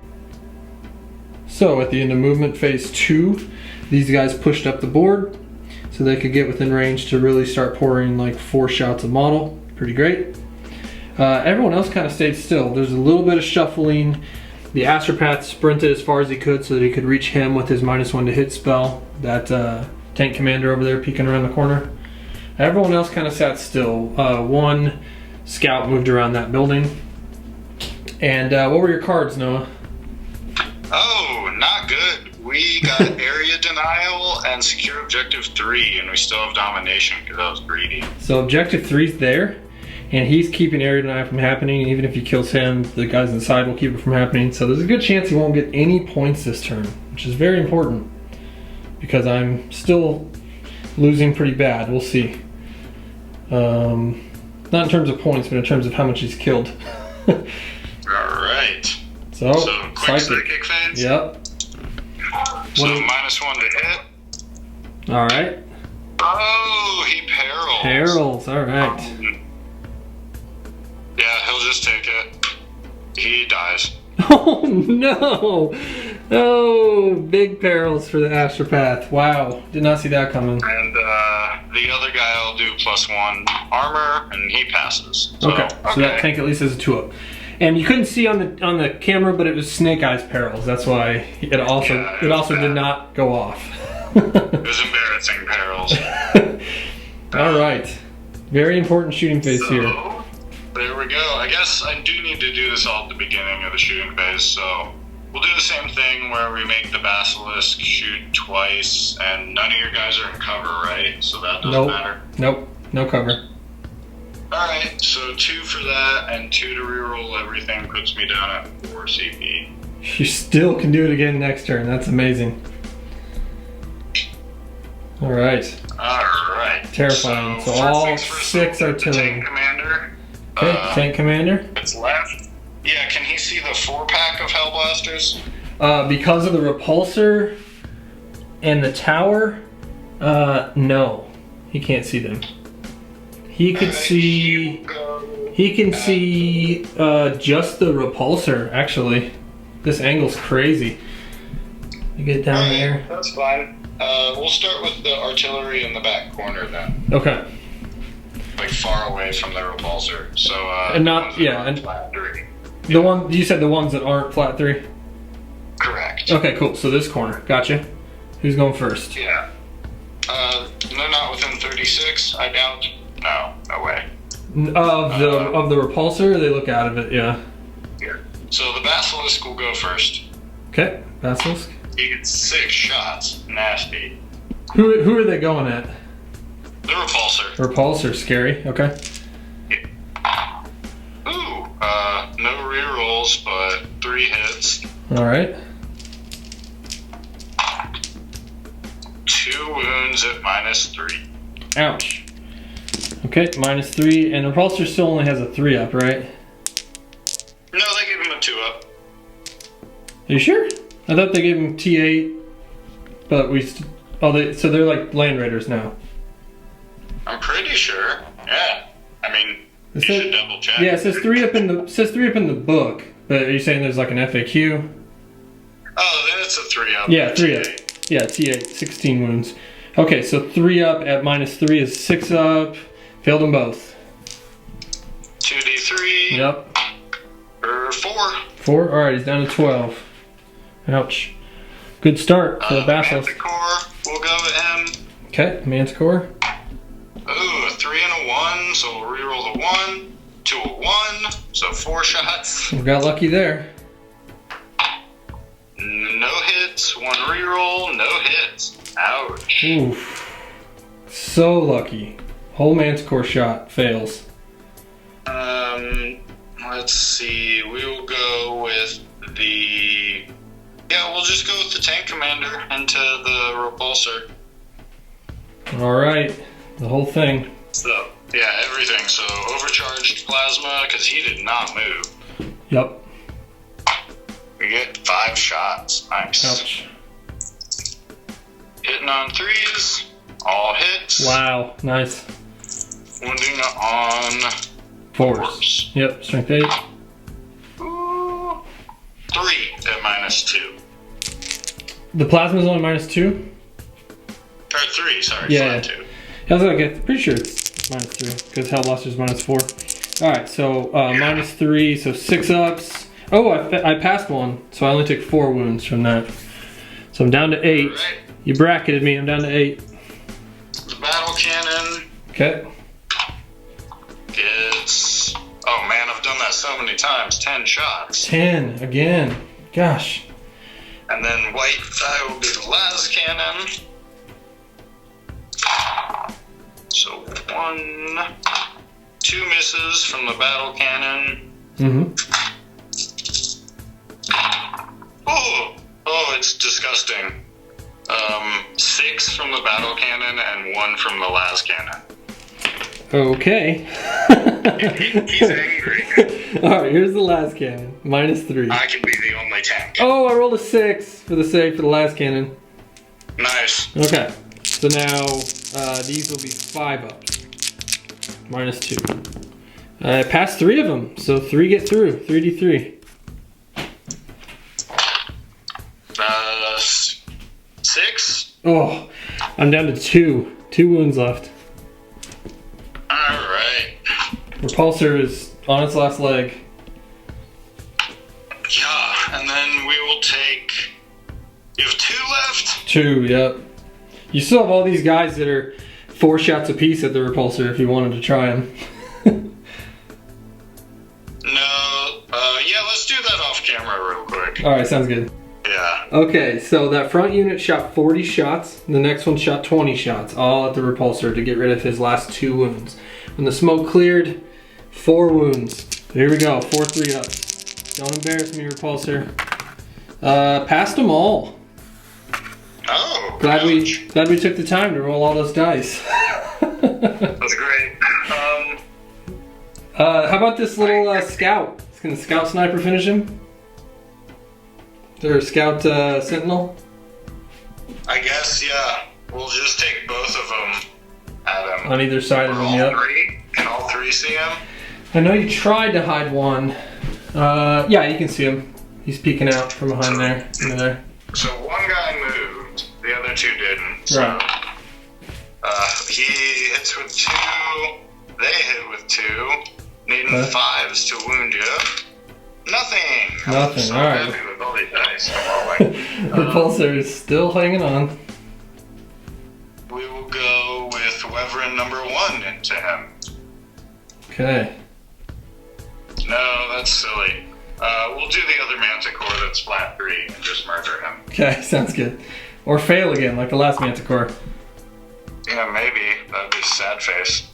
So at the end of movement phase 2, these guys pushed up the board so they could get within range to really start pouring like 4 shots of model. Pretty great. Everyone else kind of stayed still. There's a little bit of shuffling. The Astropath sprinted as far as he could so that he could reach him with his -1 to hit spell. That tank commander over there peeking around the corner. Everyone else kind of sat still. 1 scout moved around that building. And what were your cards, Noah? Oh, not good. We got area denial and secure objective 3, and we still have domination because I was greedy. So objective 3's there, and he's keeping area denial from happening. Even if he kills him, the guys inside will keep it from happening. So there's a good chance he won't get any points this turn, which is very important because I'm still losing pretty bad. We'll see. Not in terms of points, but in terms of how much he's killed. Alright. So quick psychic phase? Yep. So -1 to hit. Alright. Oh, he perils. Perils, alright. Yeah, he'll just take it. He dies. Oh no! Oh, big perils for the Astropath. Wow, did not see that coming. And the other guy will do +1 armor, and he passes. So, Okay, so that tank at least has a 2-up. And you couldn't see on the camera, but it was Snake Eyes perils. That's why it also did not go off. It was embarrassing perils. All right, very important shooting phase here. There we go. I guess I do need to do this all at the beginning of the shooting phase, so we'll do the same thing where we make the Basilisk shoot twice, and none of your guys are in cover, right? So that doesn't matter? Nope, no cover. Alright, so 2 for that, and 2 to reroll everything puts me down at 4 CP. You still can do it again next turn. That's amazing. All right. Alright. Terrifying. So all 6 artillery. Tank commander. Okay, tank commander. It's left. Yeah, can he see the 4-pack of Hellblasters? Because of the repulsor and the tower, no. He can't see them. He could see... He can see just the repulsor, actually. This angle's crazy. You get down there. That's fine. We'll start with the artillery in the back corner then. Okay. Like far away from the repulsor. So and not and flat 3. The one you said the ones that aren't flat 3? Correct. Okay, cool. So this corner. Gotcha. Who's going first? Yeah. They're not within 36, I doubt. No, no way. Of the repulsor, they look out of it, yeah. Here. So the Basilisk will go first. Okay, Basilisk. He gets 6 shots. Nasty. Who are they going at? The repulsor. Repulsor, scary. Okay. Yeah. Ooh, no rerolls, but 3 hits. All right. 2 wounds at -3. Ouch. Okay, -3, and the repulsor still only has a 3-up, right? No, they gave him a 2-up. Are you sure? I thought they gave him T8, but so they're like land raiders now. I'm pretty sure. Yeah. I mean, you should double check. Yeah, it says 3-up in the book, but are you saying there's like an FAQ? Oh, then it's a 3-up. Yeah, 3-up. Yeah, T8, 16 wounds. Okay, so 3 up at -3 is 6 up. Failed them both. 2d3. Yep. Or 4. 4? Alright, he's down to 12. Ouch. Good start for the Basilisk. Manticore, we'll go with him. Okay, Manticore. Ooh, a 3 and a 1, so we'll reroll the 1. 2 a 1, so 4 shots. We got lucky there. No hits, 1 reroll, no hits. Ouch. Oof. So lucky. Whole Manticore shot fails. Let's see. We will go with the. Yeah, we'll just go with the tank commander into the repulsor. Alright, the whole thing. So, yeah, everything. So, overcharged plasma, because he did not move. Yep. We get 5 shots. Nice. Ouch. Hitting on 3s. All hits. Wow, nice. Wounding on Force. Yep, strength 8. Ooh. 3 at -2. The plasma's only -2? Or 3, sorry, Yeah. flat 2. I was like, pretty sure it's -3, because Hellblaster's -4. Alright, so -3, so 6 ups. Oh, I passed 1, so I only took 4 wounds from that. So I'm down to 8. Right. You bracketed me, I'm down to 8. The battle cannon Okay. gets. Oh man, I've done that so many times. 10 shots. 10, again. Gosh. And then white thigh will be the last cannon. So 1, 2 misses from the battle cannon. Mm-hmm. Oh, it's disgusting. 6 from the battle cannon and 1 from the las cannon. Okay. He's angry. Alright, here's the last cannon. -3. I can be the only tank. Oh, I rolled a 6 for the save for the last cannon. Nice. Okay. So now these will be 5 ups. -2. I passed 3 of them, so 3 get through. 3d3. 6. Oh, I'm down to 2. 2 wounds left. Alright. Repulsor is on its last leg. Yeah, and then we will take. You have 2 left? 2, yep. You still have all these guys that are 4 shots apiece at the repulsor if you wanted to try them. No. Yeah, let's do that off camera real quick. Alright, sounds good. Yeah. Okay, so that front unit shot 40 shots. The next one shot 20 shots, all at the repulsor to get rid of his last 2 wounds. When the smoke cleared, 4 wounds. So here we go, 4 3-ups. Don't embarrass me, repulsor. Passed them all. Oh. Glad ouch. we took the time to roll all those dice. That's great. How about this little scout? Can the scout sniper finish him? Or scout sentinel? I guess, yeah. We'll just take both of them at him. On either side of him, all yep. 3? Can all 3 see him? I know you tried to hide one. Yeah, you can see him. He's peeking out from behind there. Into there. So one guy moved, the other 2 didn't. So, Right. he hits with 2, they hit with 2, needing 5s to wound you. Nothing! Nothing, I'm so alright. happy with all these dice. I'm rolling. Repulsor is still hanging on. We will go with Wyvern number 1 into him. Okay. No, that's silly. We'll do the other Manticore that's flat 3 and just murder him. Okay, sounds good. Or fail again, like the last Manticore. Yeah, maybe. That'd be sad face.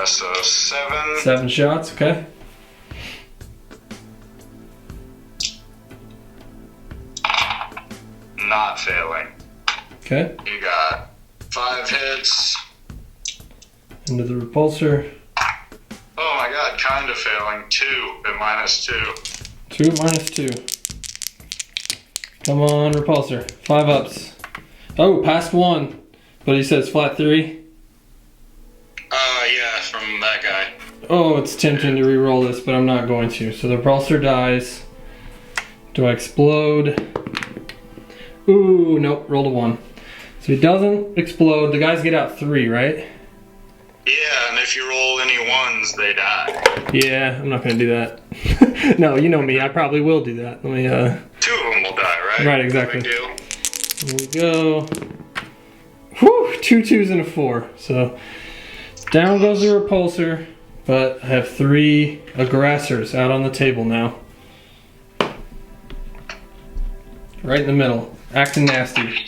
So 7. 7 shots, okay. Not failing. Okay. You got 5 hits. Into the repulsor. Oh my god, kind of failing. 2 at -2. 2 at -2. Come on, repulsor. 5 ups. Oh, passed 1. But he says flat 3. Yeah, from that guy. Oh, it's tempting to re-roll this, but I'm not going to. So the repulsor dies. Do I explode? Ooh, nope, rolled a 1. So he doesn't explode. The guys get out 3, right? Yeah, and if you roll any 1s, they die. Yeah, I'm not gonna do that. No, you know me. I probably will do that. Let me. 2 of them will die, right? Right, exactly. No big deal. Here we go. Whew, 2 2s and a 4. So down goes the repulsor, but I have 3 aggressors out on the table now. Right in the middle, acting nasty.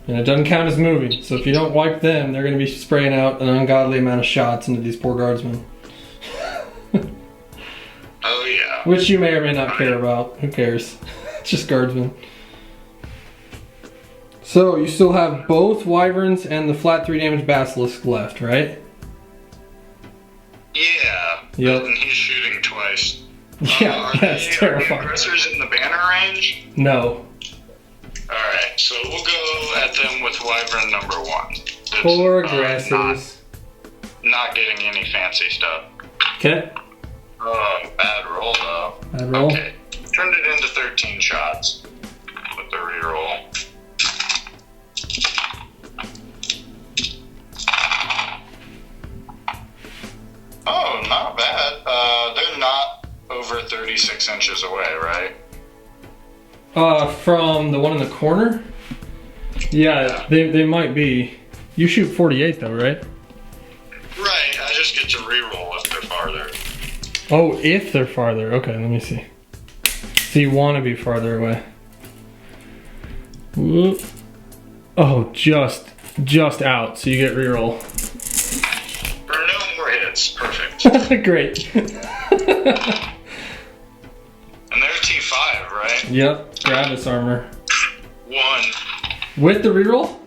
And it doesn't count as moving, so if you don't wipe them, they're going to be spraying out an ungodly amount of shots into these poor guardsmen. Oh, yeah. Which you may or may not care about. Who cares? It's just guardsmen. So, you still have both wyverns and the flat 3 damage basilisk left, right? Yeah. Yep. And he's shooting twice. Yeah, that's terrifying. Are the aggressors in the banner range? No. Alright, so we'll go at them with wyvern number 1. It's, Poor aggressors. Not getting any fancy stuff. Okay. Oh, bad roll though. Bad roll. Okay. Turned it into 13 shots with the reroll. Oh, not bad. They're not over 36 inches away, right? From the one in the corner? Yeah, they might be. You shoot 48 though, right? Right, I just get to reroll if they're farther. Oh, if they're farther. Okay, let me see. So you want to be farther away. Whoop. Oh, just out. So you get reroll. For no more hits. Perfect. Great. And they're T5, right? Yep. Gravis armor. 1. With the reroll?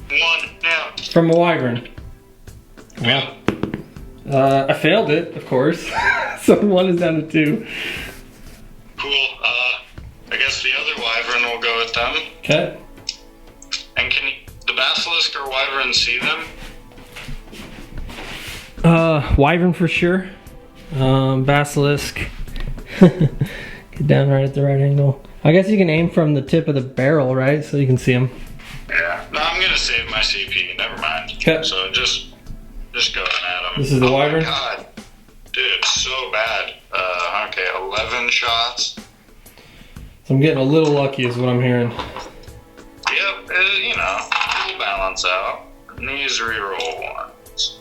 1, yeah. From a wyvern. Yeah. I failed it, of course. So 1 is down to 2. Cool. I guess the other wyvern will go with them. Okay. And can the basilisk or wyvern see them? Wyvern for sure. Basilisk. Get down right at the right angle. I guess you can aim from the tip of the barrel, right? So you can see them. Yeah. No, I'm gonna save my CP. Never mind. Okay. So just going at them. This is the wyvern? Oh my god. Dude, it's so bad. Okay, 11 shots. So I'm getting a little lucky is what I'm hearing. Yep, it'll balance out. These reroll ones.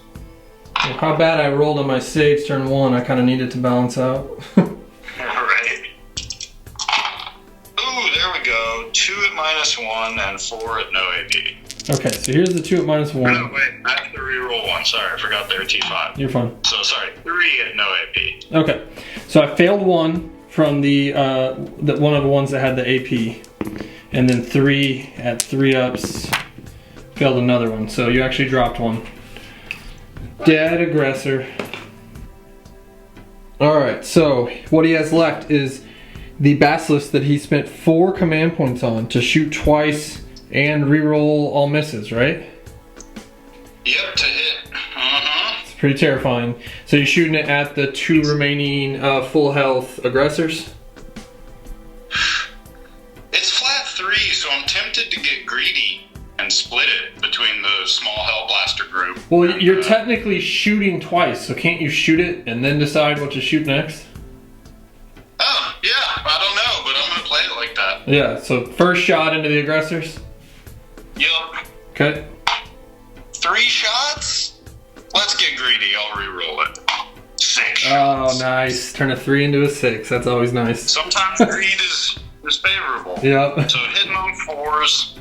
Well, how bad I rolled on my saves turn 1, I kind of needed to balance out. Alright. Ooh, there we go. 2 at -1 and 4 at no AP. Okay, so here's the 2 at -1. No, wait, I have to reroll 1. Sorry, I forgot they were T5. You're fine. So, sorry, 3 at no AP. Okay, so I failed 1 from the one of the ones that had the AP, and then 3 at 3 ups. Failed another one, so you actually dropped 1. Dead aggressor. Alright, so what he has left is the basilisk that he spent 4 command points on to shoot twice and reroll all misses, right? Yep, to hit. It's pretty terrifying. So you're shooting it at the 2 remaining full health aggressors? It's flat 3, so I'm tempted to get greedy and split it between the small hell blaster group. Well, and, you're technically shooting twice, so can't you shoot it and then decide what to shoot next? Oh, yeah, I don't know, but I'm gonna play it like that. Yeah, so first shot into the aggressors? Yep. Okay. 3 shots? Let's get greedy, I'll reroll it. 6 Oh, shots. nice. Turn a 3 into a 6. That's always nice. Sometimes greed is favorable. Yep. So hitting on 4s.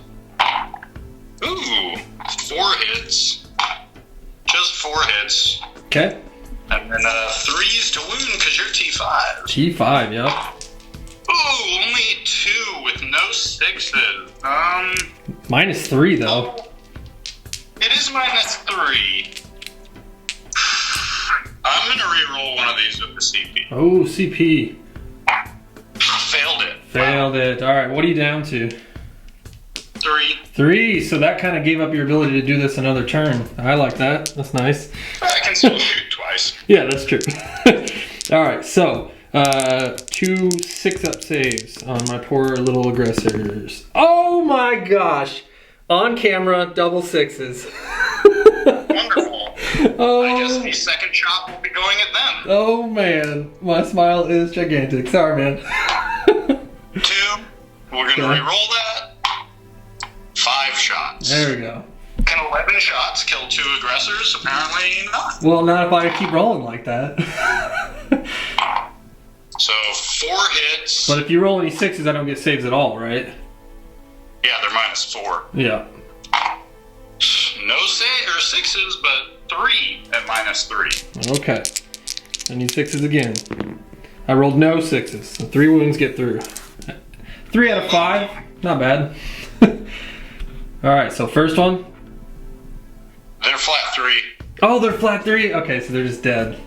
Ooh, 4 hits. Just 4 hits. Okay. And then 3s to wound because you're T5. T5, yep. Ooh, only 2 with no 6s. -3 though. It is -3. I'm gonna reroll one of these with the CP. Oh, CP. Failed it. Failed it. Alright, what are you down to? 3. 3, so that kind of gave up your ability to do this another turn. I like that. That's nice. I can still shoot twice. Yeah, that's true. Alright, so 2 6-up saves on my poor little aggressors. Oh my gosh! On camera, double 6s. Wonderful. Oh. I guess the second shot will be going at them. Oh man, my smile is gigantic. Sorry, man. 2. We're gonna re-roll that. 5 shots. There we go. And 11 shots kill 2 aggressors. Apparently not. Well, not if I keep rolling like that. So 4 hits. But if you roll any 6s, I don't get saves at all, right? Yeah, they're -4. Yeah. No save or 6s, but 3 at -3. Okay. I need 6s again. I rolled no 6s, so 3 wounds get through. 3 out of 5, not bad. Alright, so first one. They're flat 3. Oh, they're flat 3? Okay, so they're just dead.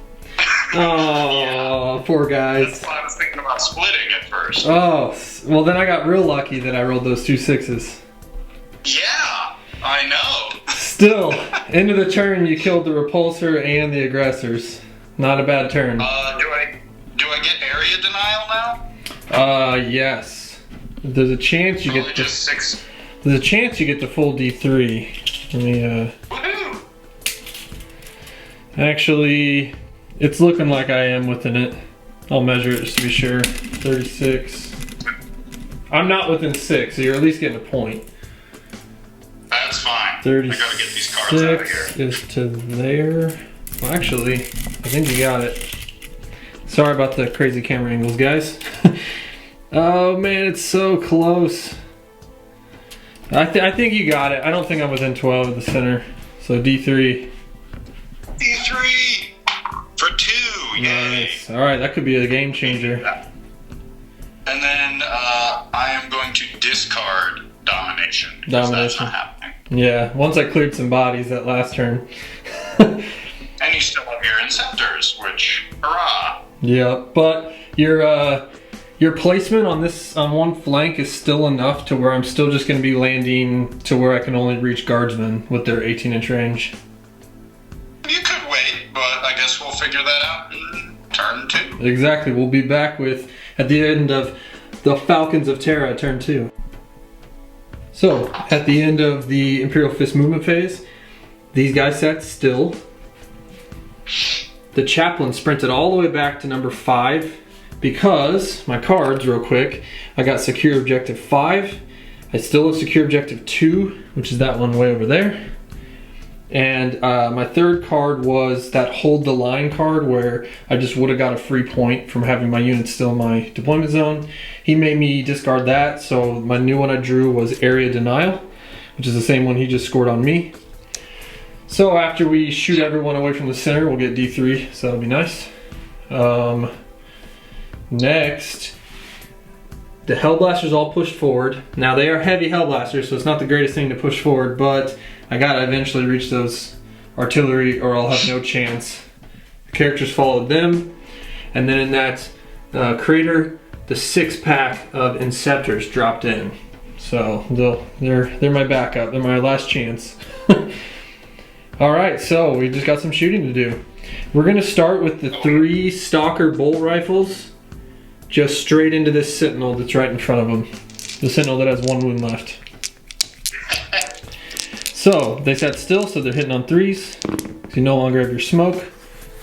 Oh, poor guys. That's why I was thinking about splitting at first. Oh, well then I got real lucky that I rolled those 2 6s. Yeah, I know. Still, end of the turn, you killed the repulsor and the aggressors. Not a bad turn. Do I get area denial now? Yes. There's a chance you Probably get just 6. There's a chance you get the full D3. Let me, Woohoo! Actually, it's looking like I am within it. I'll measure it just to be sure. 36. I'm not within 6, so you're at least getting a point. That's fine. 36 I gotta get these cards out of here. is to there. Well, actually, I think you got it. Sorry about the crazy camera angles, guys. Oh man, it's so close. I think you got it. I don't think I'm within 12 at the center. So D3. D3 for 2. Yay! Nice. All right, that could be a game changer. And then I am going to discard domination. Because that's not happening. Yeah, once I cleared some bodies that last turn. And you still have your Inceptors, which, hurrah! Yeah, but your placement on one flank is still enough to where I'm still just going to be landing to where I can only reach guardsmen with their 18-inch range. You could wait, but I guess we'll figure that out in turn 2. Exactly, we'll be back with at the end of the Falcons of Terra, turn 2. So, at the end of the Imperial Fist movement phase, these guys sat still. The chaplain sprinted all the way back to number 5 because, my cards real quick, I got secure objective 5. I still have secure objective 2, which is that one way over there. And my third card was that hold the line card where I just would have got a free point from having my units still in my deployment zone. He made me discard that, so my new one I drew was area denial, which is the same one he just scored on me. So after we shoot everyone away from the center, we'll get D3, so that'll be nice. Next, the Hellblasters all pushed forward. Now they are heavy Hellblasters, so it's not the greatest thing to push forward, but I gotta eventually reach those artillery or I'll have no chance. The characters followed them, and then in that crater, the 6-pack of Inceptors dropped in. So they're my backup, they're my last chance. Alright, so we just got some shooting to do. We're gonna start with the 3 Stalker bolt rifles, just straight into this Sentinel that's right in front of them. The Sentinel that has 1 wound left. So, they sat still, so they're hitting on 3s. So you no longer have your smoke.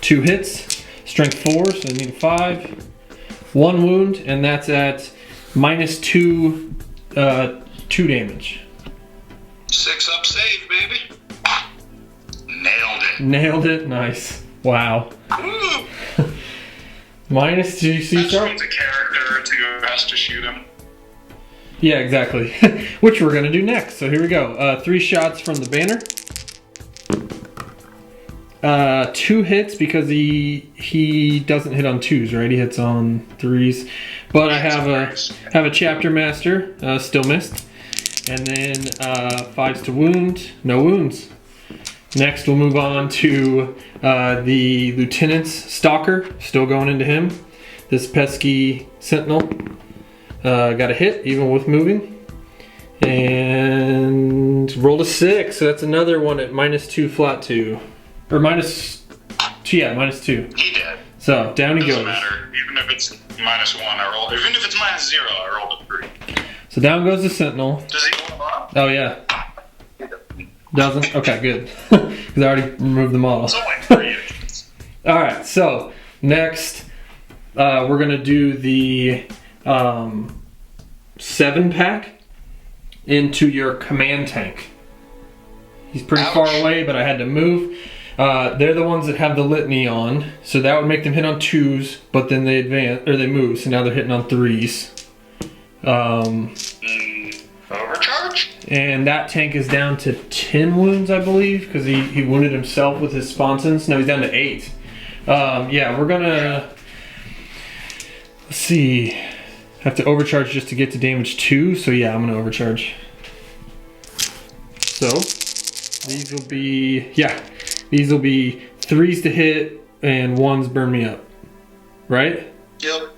2 hits, strength 4, so they need a 5. 1 wound, and that's at -2, 2 damage. 6-up save, baby. Nailed it. Nailed it, nice. Wow. Ooh. -2 C That sharp. means a character or 2 has to shoot him. Yeah, exactly. Which we're gonna do next. So here we go. 3 shots from the banner. 2 hits because he doesn't hit on 2s, right? He hits on 3s. But I have a chapter master, still missed, and then 5s to wound, no wounds. Next, we'll move on to the lieutenant's stalker, still going into him. This pesky sentinel got a hit even with moving, and rolled a 6. So that's another one at -2 flat 2, or -2. He did. So down he Doesn't goes. matter. Even if it's -1, I roll. Even if it's -0, I rolled a 3. So down goes the Sentinel. Does he go up? Oh yeah. Doesn't? Okay, good. Because I already removed the model. It's only 3. Alright, so next we're going to do the 7-pack into your command tank. He's pretty far away, but I had to move. They're the ones that have the litany on, so that would make them hit on 2s, but then they advance, or they move, so now they're hitting on 3s. Overcharge? And that tank is down to 10 wounds, I believe, because he wounded himself with his sponsons. No, he's down to 8. Yeah, we're gonna, let's see, have to overcharge just to get to damage 2, so yeah, I'm gonna overcharge. So, these will be, yeah, these will be 3s to hit and 1s burn me up, right? Yep.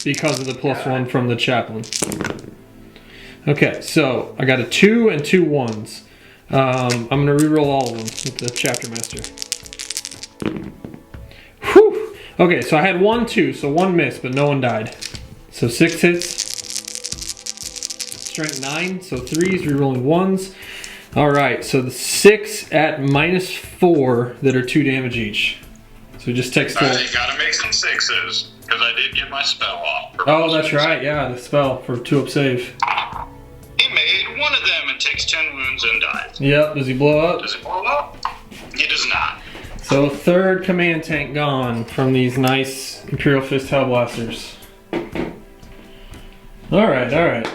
Because of the +1 from the chaplain. Okay, so I got a 2 and 2 1s. I'm gonna reroll all of them with the chapter master. Whew! Okay, so I had 1 2, so 1 missed, but no one died. So 6 hits. Strength 9, so 3s, rerolling 1s. Alright, so the 6 at -4 that are 2 damage each. So it just takes 4. Alright, you gotta make some 6s, because I did get my spell off. Oh, that's right, yeah, the spell for 2-up save. He made one of them and takes 10 wounds and dies. Yep, does he blow up? Does it blow up? He does not. So 3rd command tank gone from these nice Imperial Fist Hellblasters. Alright, alright.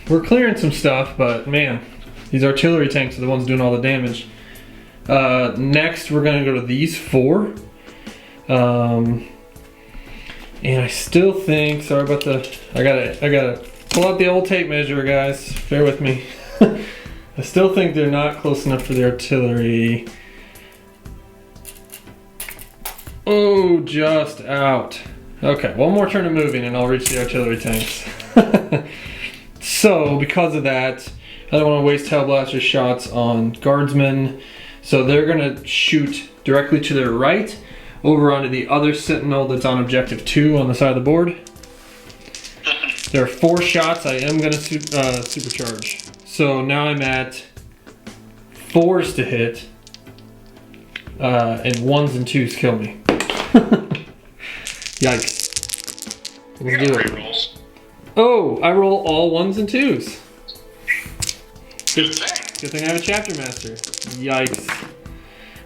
We're clearing some stuff, but man, these artillery tanks are the ones doing all the damage. Next, we're going to go to these 4. And I still think, sorry about the, I gotta pull out the old tape measure, guys. Bear with me. I still think they're not close enough for the artillery. Oh, just out. Okay, one more turn of moving and I'll reach the artillery tanks. So, because of that, I don't want to waste Hellblaster shots on guardsmen. So they're going to shoot directly to their right, over onto the other Sentinel that's on objective 2 on the side of the board. There are 4 shots. I am going to supercharge. So now I'm at 4s to hit, and 1s and 2s kill me. Yikes. Let's do it. Rerolls. Oh, I roll all 1s and 2s. Good thing. Good thing I have a chapter master. Yikes.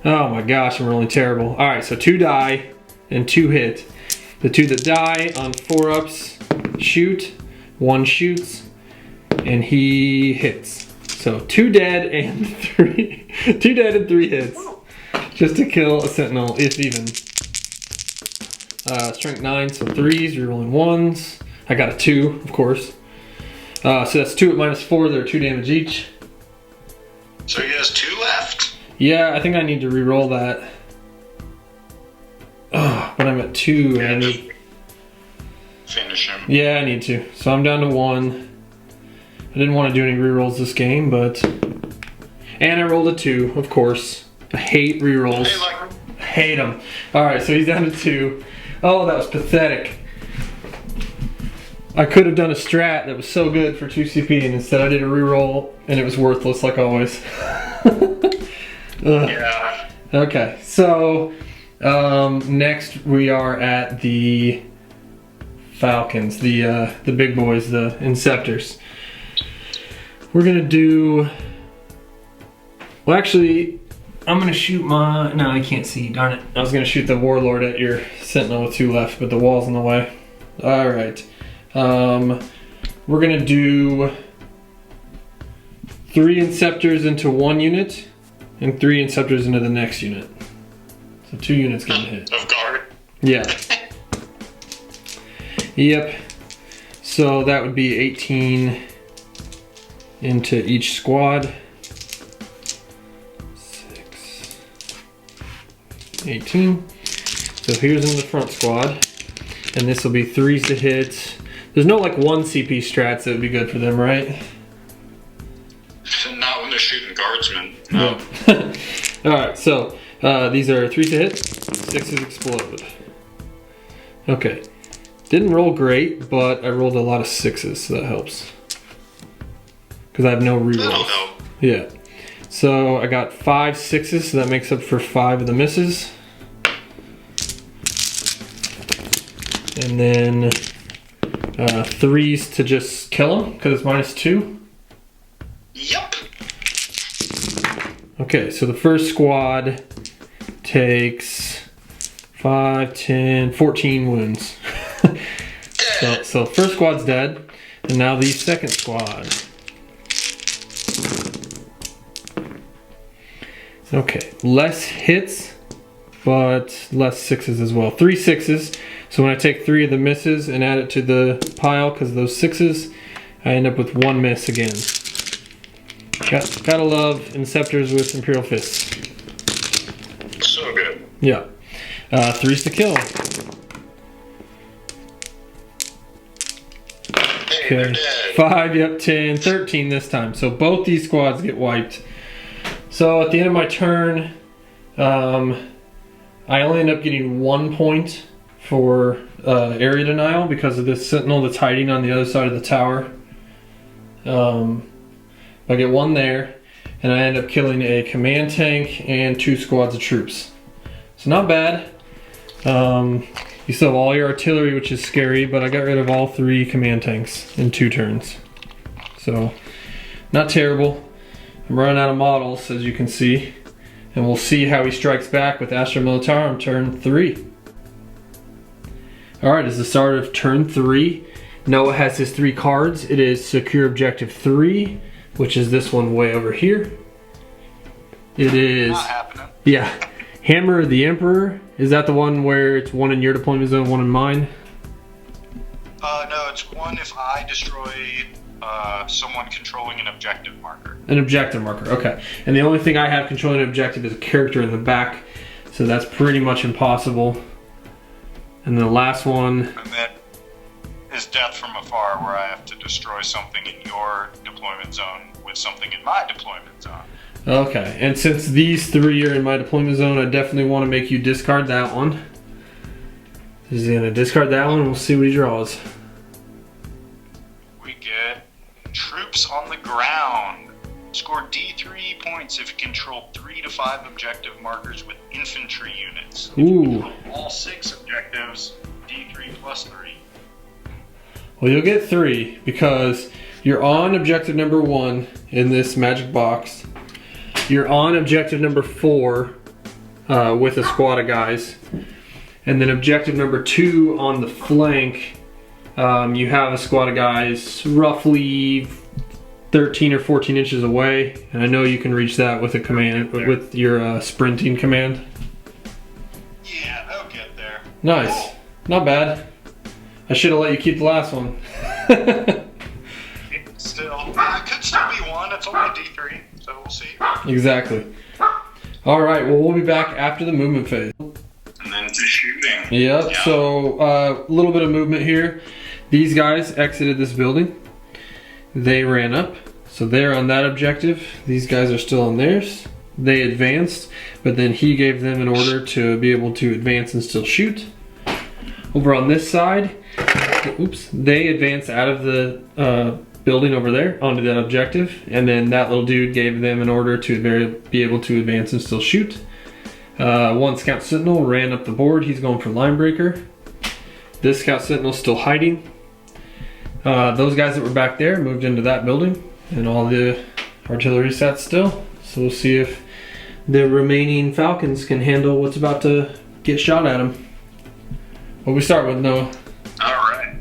Oh my gosh, I'm rolling terrible. Alright, so 2 die and 2 hit. The 2 that die on 4-ups shoot, 1 shoots, and he hits. So 2 dead and 3 2 dead and 3 hits. Just to kill a Sentinel, if even. Strength 9, so 3s, rerolling 1s. I got a 2, of course. So that's 2 at -4, they're 2 damage each. So he has 2 left? Yeah, I think I need to re-roll that. Oh, but I'm at 2 and I need... Finish him. Yeah, I need to. So I'm down to 1. I didn't want to do any re-rolls this game, but... And I rolled a 2, of course. I hate re-rolls. Hey, like... I hate them. Alright, so he's down to 2. Oh, that was pathetic. I could have done a strat that was so good for 2 CP, and instead I did a re-roll, and it was worthless like always. Yeah. Okay, so next we are at the Falcons, the big boys, the Inceptors. We're gonna do. Well, actually, I'm gonna shoot my. No, I can't see. Darn it! I was gonna shoot the Warlord at your Sentinel with 2 left, but the wall's in the way. All right. We're gonna do 3 Inceptors into 1 unit, and 3 Inceptors into the next unit. So 2 units getting hit. Of guard? Yeah. Yep. So that would be 18 into each squad. 6, 18. So here's in the front squad. And this will be 3s to hit. There's no like 1 CP strats that would be good for them, right? Not when they're shooting guardsmen. No. Alright, so these are 3s to hit. Sixes explode. Okay. Didn't roll great, but I rolled a lot of sixes, so that helps. Because I have no That'll rerolls. help. Yeah. So I got 5 sixes, so that makes up for 5 of the misses. And then 3s to just kill him, because it's -2. Yep. Okay, so the first squad takes 5, 10, 14 wounds. So first squad's dead, and now the second squad. Okay, less hits, but less sixes as well. 3 sixes, so when I take 3 of the misses and add it to the pile because of those sixes, I end up with 1 miss again. Gotta love Inceptors with Imperial Fists. So good. Yeah. 3s to kill. Hey, they're Okay. dead. 5, yep, 10, 13 this time. So both these squads get wiped. So at the end of my turn, I only end up getting 1 point for area denial because of this sentinel that's hiding on the other side of the tower. I get 1 there, and I end up killing a command tank and 2 squads of troops. So not bad. You still have all your artillery, which is scary, but I got rid of all 3 command tanks in 2 turns. So, not terrible. I'm running out of models, as you can see. And we'll see how he strikes back with Astra Militarum turn 3. Alright, it's the start of turn 3. Noah has his 3 cards. It is Secure Objective 3, which is this one way over here. It is... Not happening. Yeah. Hammer of the Emperor. Is that the one where it's 1 in your deployment zone, 1 in mine? No, it's 1 if I destroy someone controlling an objective marker. An objective marker, okay. And the only thing I have controlling an objective is a character in the back, so that's pretty much impossible. And the last one... And then is Death from Afar, where I have to destroy something in your deployment zone with something in my deployment zone. Okay, and since these 3 are in my deployment zone, I definitely want to make you discard that one. He's gonna discard that one, and we'll see what he draws. We get troops on the ground. Score D3 points if you control 3 to 5 objective markers with infantry units. If you Ooh. control all 6 objectives, D3 plus 3. Well, you'll get 3, because you're on objective number 1 in this magic box. You're on objective number 4 with a squad of guys. And then objective number 2 on the flank, you have a squad of guys roughly 13 or 14 inches away. And I know you can reach that with a command, with your sprinting command. Yeah, they'll get there. Nice. Not bad. I should have let you keep the last one. Still, it could still be 1. It's only D3, so we'll see. Exactly. All right, well, we'll be back after the movement phase. And then to shooting. Yep, Yeah. so a little bit of movement here. These guys exited this building. They ran up, so they're on that objective. These guys are still on theirs. They advanced, but then he gave them an order to be able to advance and still shoot. Over on this side, oops, they advanced out of the building over there onto that objective, and then that little dude gave them an order to be able to advance and still shoot. 1 Scout Sentinel ran up the board. He's going for line breaker. This Scout Sentinel's still hiding. Those guys that were back there moved into that building, and all the artillery sat still. So we'll see if the remaining Falcons can handle what's about to get shot at them. What we start with, Noah? Alright.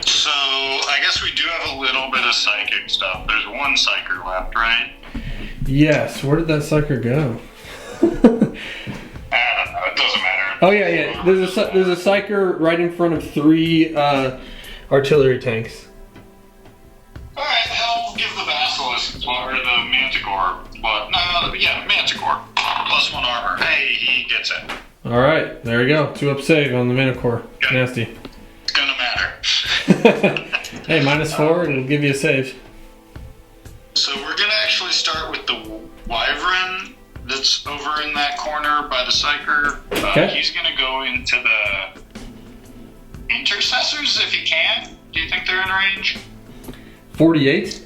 So, I guess we do have a little bit of psychic stuff. There's 1 psyker left, right? Yes. Where did that psyker go? I don't know. It doesn't matter. Oh yeah. There's a psyker right in front of 3 artillery tanks. Alright, I'll give the Basilisk, or the Manticore, but no, yeah, Manticore. Plus 1 armor. Hey, he gets it. All right, there we go. 2 up save on the Manticore. Good. Nasty. It's gonna matter. Hey, -4 and it'll give you a save. So we're gonna actually start with the Wyvern. This that's over in that corner by the Psyker. Okay. He's going to go into the intercessors if he can. Do you think they're in range? 48?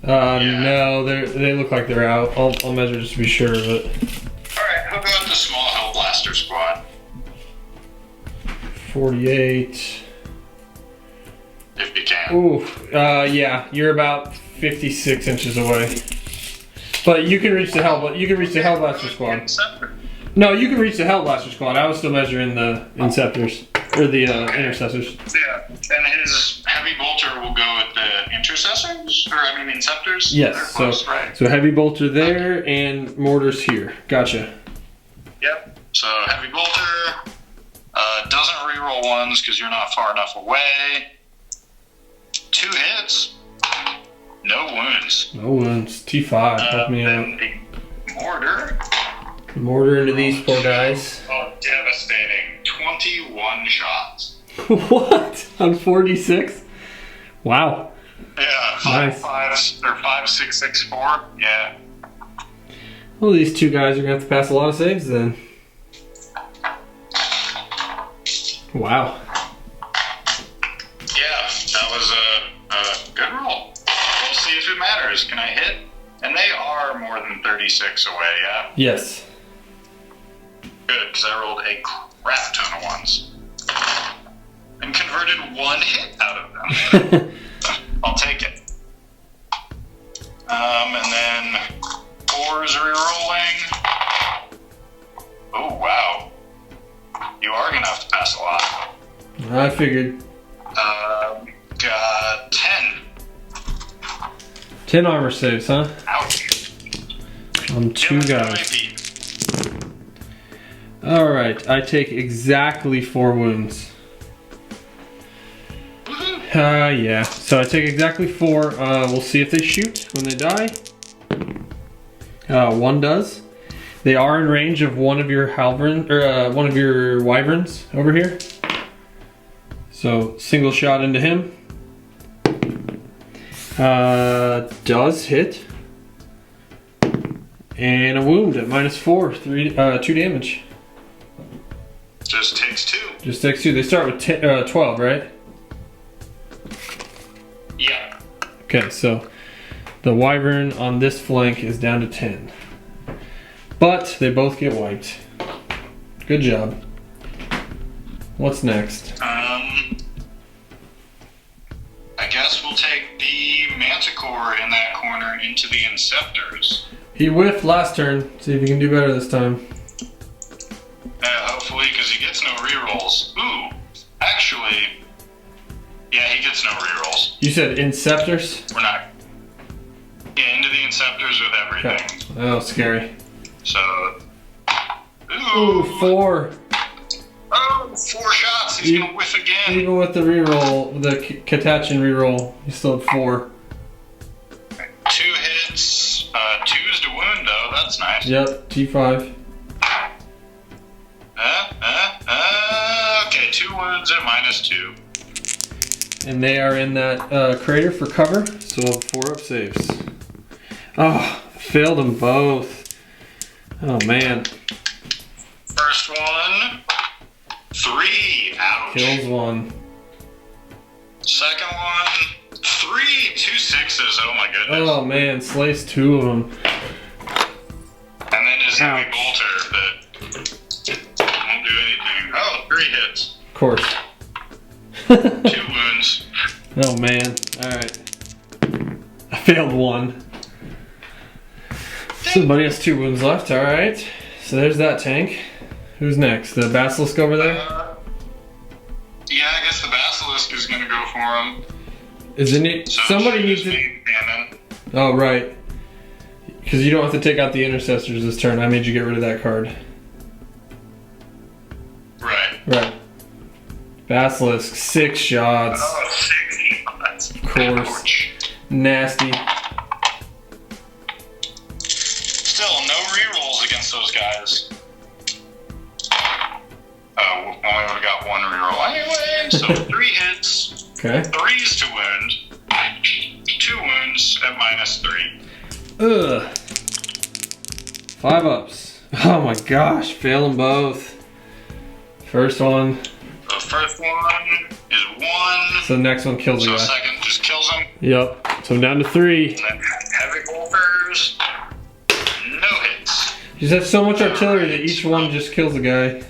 No, they look like they're out. I'll measure just to be sure, but... Alright, he'll go with the small Hellblaster squad. 48. If you can. Ooh, yeah, you're about 56 inches away. But you can reach the Hellblaster squad. No, you can reach the Hellblaster squad. I was still measuring the Inceptors. Or the Intercessors. Yeah, and his Heavy Bolter will go with the Intercessors? Or, I mean, Inceptors? Yes, They're close, right? so Heavy Bolter there and Mortars here. Gotcha. Yep. So, Heavy Bolter doesn't reroll ones because you're not far enough away. 2 hits. No wounds. No wounds. T5. Help me out. Then the Mortar. Mortar into these poor guys. Oh, devastating. 21 shots. What? On 46? Wow. Yeah, Nice. 5664. Yeah. Well, these two guys are going to have to pass a lot of saves then. Wow. Yeah, that was a good roll. We'll see if it matters. Can I hit? And they are more than 36 away, yeah? Yes. Good, because I rolled a crap ton of ones. And converted 1 hit out of them. I'll take it. And then 4's rerolling. Oh, wow. You are going to have to pass a lot. I figured. Got 10. 10 armor saves, huh? Ouch. On 2 guys. Alright, I take exactly 4 wounds. Yeah. So I take exactly 4. We'll see if they shoot when they die. 1 does. They are in range of one of your one of your wyverns over here. So single shot into him. Does hit. And a wound at -4, 2 damage. Just takes 2. Just takes 2. They start with 12, right? Yeah. Okay, so the wyvern on this flank is down to 10. But they both get wiped. Good job. What's next? I guess we'll take the Manticore in that corner into the Inceptors. He whiffed last turn. See if you can do better this time. Hopefully, because he gets no rerolls. Ooh, actually, yeah, he gets no rerolls. You said Inceptors? We're not. Yeah, into the Inceptors with everything. Okay. Oh, scary. So, Ooh, 4. Oh, 4 shots. He's gonna whiff again. Even with the reroll, the Katachin reroll, you still had 4. 2 hits. 2's to wound though. That's nice. Yep, T5. Okay, 2 wounds at -2. And they are in that crater for cover, so we'll have 4 up saves. Oh, failed them both. Oh man. First one, 3. Ouch. Kills 1. Second one, 3. 2 6s. Oh my goodness. Oh man, slays 2 of them. And then his Heavy Bolter that won't do anything. Oh, 3 hits. Of course. 2 wounds. Oh man. Alright. I failed 1. Somebody has 2 wounds left, alright. So there's that tank. Who's next? The Basilisk over there? Yeah, I guess the Basilisk is gonna go for him. Isn't it? So Somebody needs to. Cannon. Oh, right. Because you don't have to take out the Intercessors this turn. I made you get rid of that card. Right. Right. Basilisk, 6 shots. Oh, 6 shots. Of course. Nasty. Still, no rerolls against those guys. Oh, only would have got 1 reroll anyway. So 3 hits. Okay. 3's to wound. 2 wounds at -3. Ugh. 5 ups. Oh my gosh, fail them both. First one. The first one is 1. So the next one kills the So guy. second just kills him. Yep. So I'm down to 3. And then heavy bolters, no hits. You just have so much artillery that each one just kills a guy.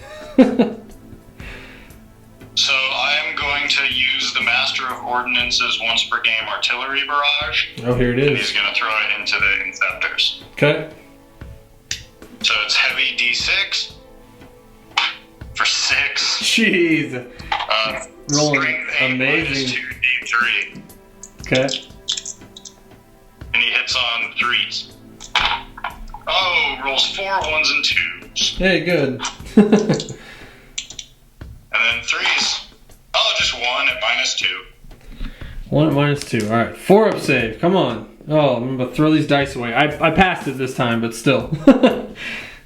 So I am going to use the Master of Ordnance's once per game artillery barrage. Oh, here it And he's is. going to throw it into the Inceptors. Okay. So it's heavy D6 for 6. Jeez. Rolling Strength 8 amazing. minus 2 D3. Okay. And he hits on 3s. Oh, rolls 4 1s and 2s. Hey, good. And then 3s. Oh, just 1 at minus 2. 1 at minus 2. All right. 4 up save. Come on. Oh, I'm gonna throw these dice away. I passed it this time, but still,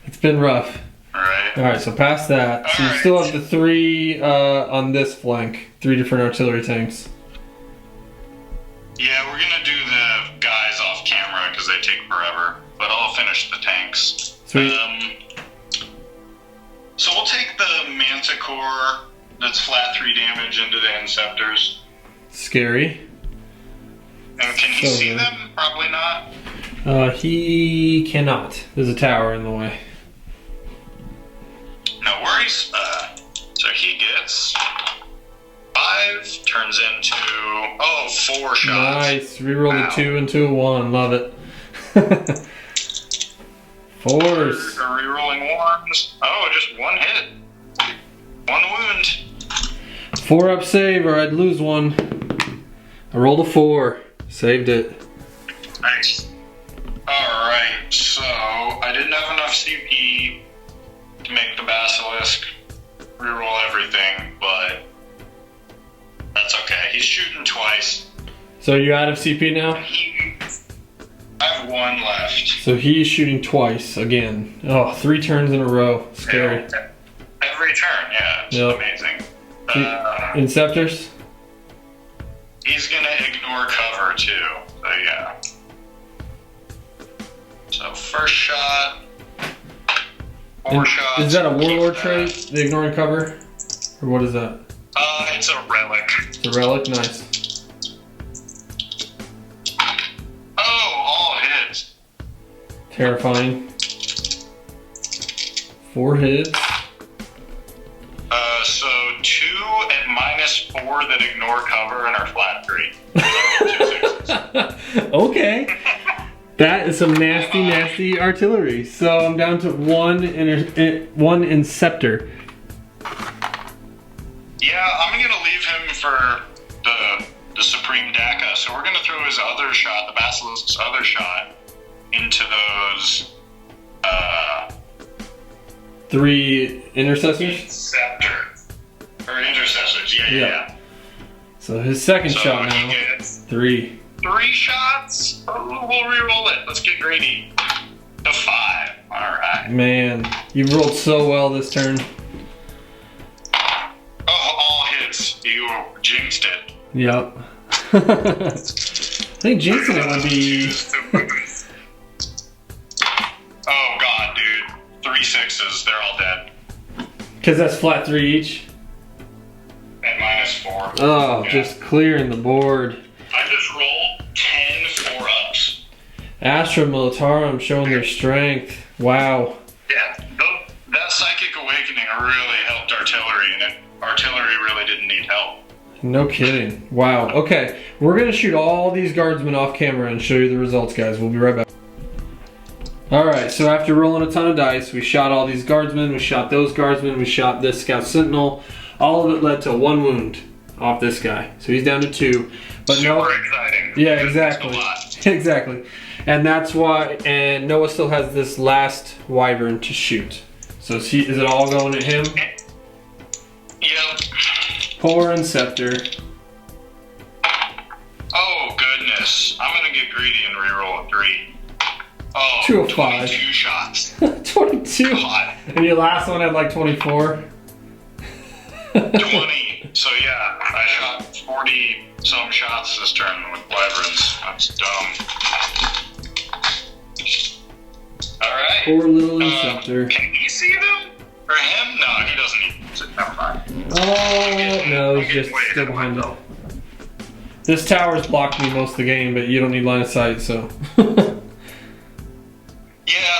it's been rough. Alright. All right, so past that. So you Alright. still have the 3 on this flank. 3 different artillery tanks. Yeah, we're gonna do the guys off camera because they take forever. But I'll finish the tanks. Sweet. So we'll take the Manticore that's flat 3 damage into the Inceptors. Scary. And can he So see good. them? Probably not. He cannot. There's a tower in the way. No worries. So he gets 5, turns into 4 shots. Nice. Reroll Wow. a 2 into a 1. Love it. Fours. We're rerolling 1s. Oh, just 1 hit. 1 wound. 4 up save, or I'd lose 1. I rolled a 4. Saved it. Nice. Alright, so I didn't have enough CP to make the Basilisk reroll everything, but that's okay. He's shooting twice. So you out of CP now? I have 1 left. So he's shooting twice again. Oh, 3 turns in a row. Scary. Every turn, yeah. It's Yep. amazing. Inceptors? He's gonna ignore cover too, so yeah. So first shot, 4 shots. Is that a warlord Keep trait? The ignoring cover? Or what is that? It's a relic. It's a relic? Nice. Oh, all hits. Terrifying. 4 hits. So 2 at minus 4 that ignore cover and are flat 3. Okay. That is some nasty, nasty artillery. So I'm down to 1 Inceptor. Yeah, I'm gonna leave him for the Supreme DACA. So we're gonna throw his other shot, the Basilisk's other shot, into those 3 intercessors. Inceptor. Or intercessors, yeah. So his second So shot he now. gets 3. 3 shots. Oh, we'll re-roll it. Let's get greedy. To 5. Alright. Man, you rolled so well this turn. Oh, all hits. You jinxed it. Yep. I think jinxing it would be. Oh god, dude. 3 6s. They're all dead. Because that's flat 3 each. And minus 4. Oh, Yeah. just clearing the board. I just rolled 10 4-ups. Astra Militarum showing their strength. Wow. Yeah, that Psychic Awakening really helped artillery, and artillery really didn't need help. No kidding. Wow. Okay, we're going to shoot all these guardsmen off camera and show you the results, guys. We'll be right back. Alright, so after rolling a ton of dice, we shot all these guardsmen, we shot those guardsmen, we shot this scout sentinel. All of it led to 1 wound off this guy. So he's down to 2. But Super exciting. Yeah, That's exactly. a lot. Exactly. And that's why, and Noah still has this last wyvern to shoot. So is it all going at him? Yep. Poor Inceptor. Oh, goodness. I'm going to get greedy and reroll a 3. Oh, 2 of 5. 22 shots. 22. God. And your last one had like 24. 20. So yeah, I shot 40 some shots this turn with wyverns. That's dumb. Alright. Poor little Inceptor. Can he see them? Or him? No, he doesn't need. Never mind. Oh, no, he's I'm just getting way still ahead of behind it. myself. This tower's blocked me most of the game, but you don't need line of sight, so. Yeah,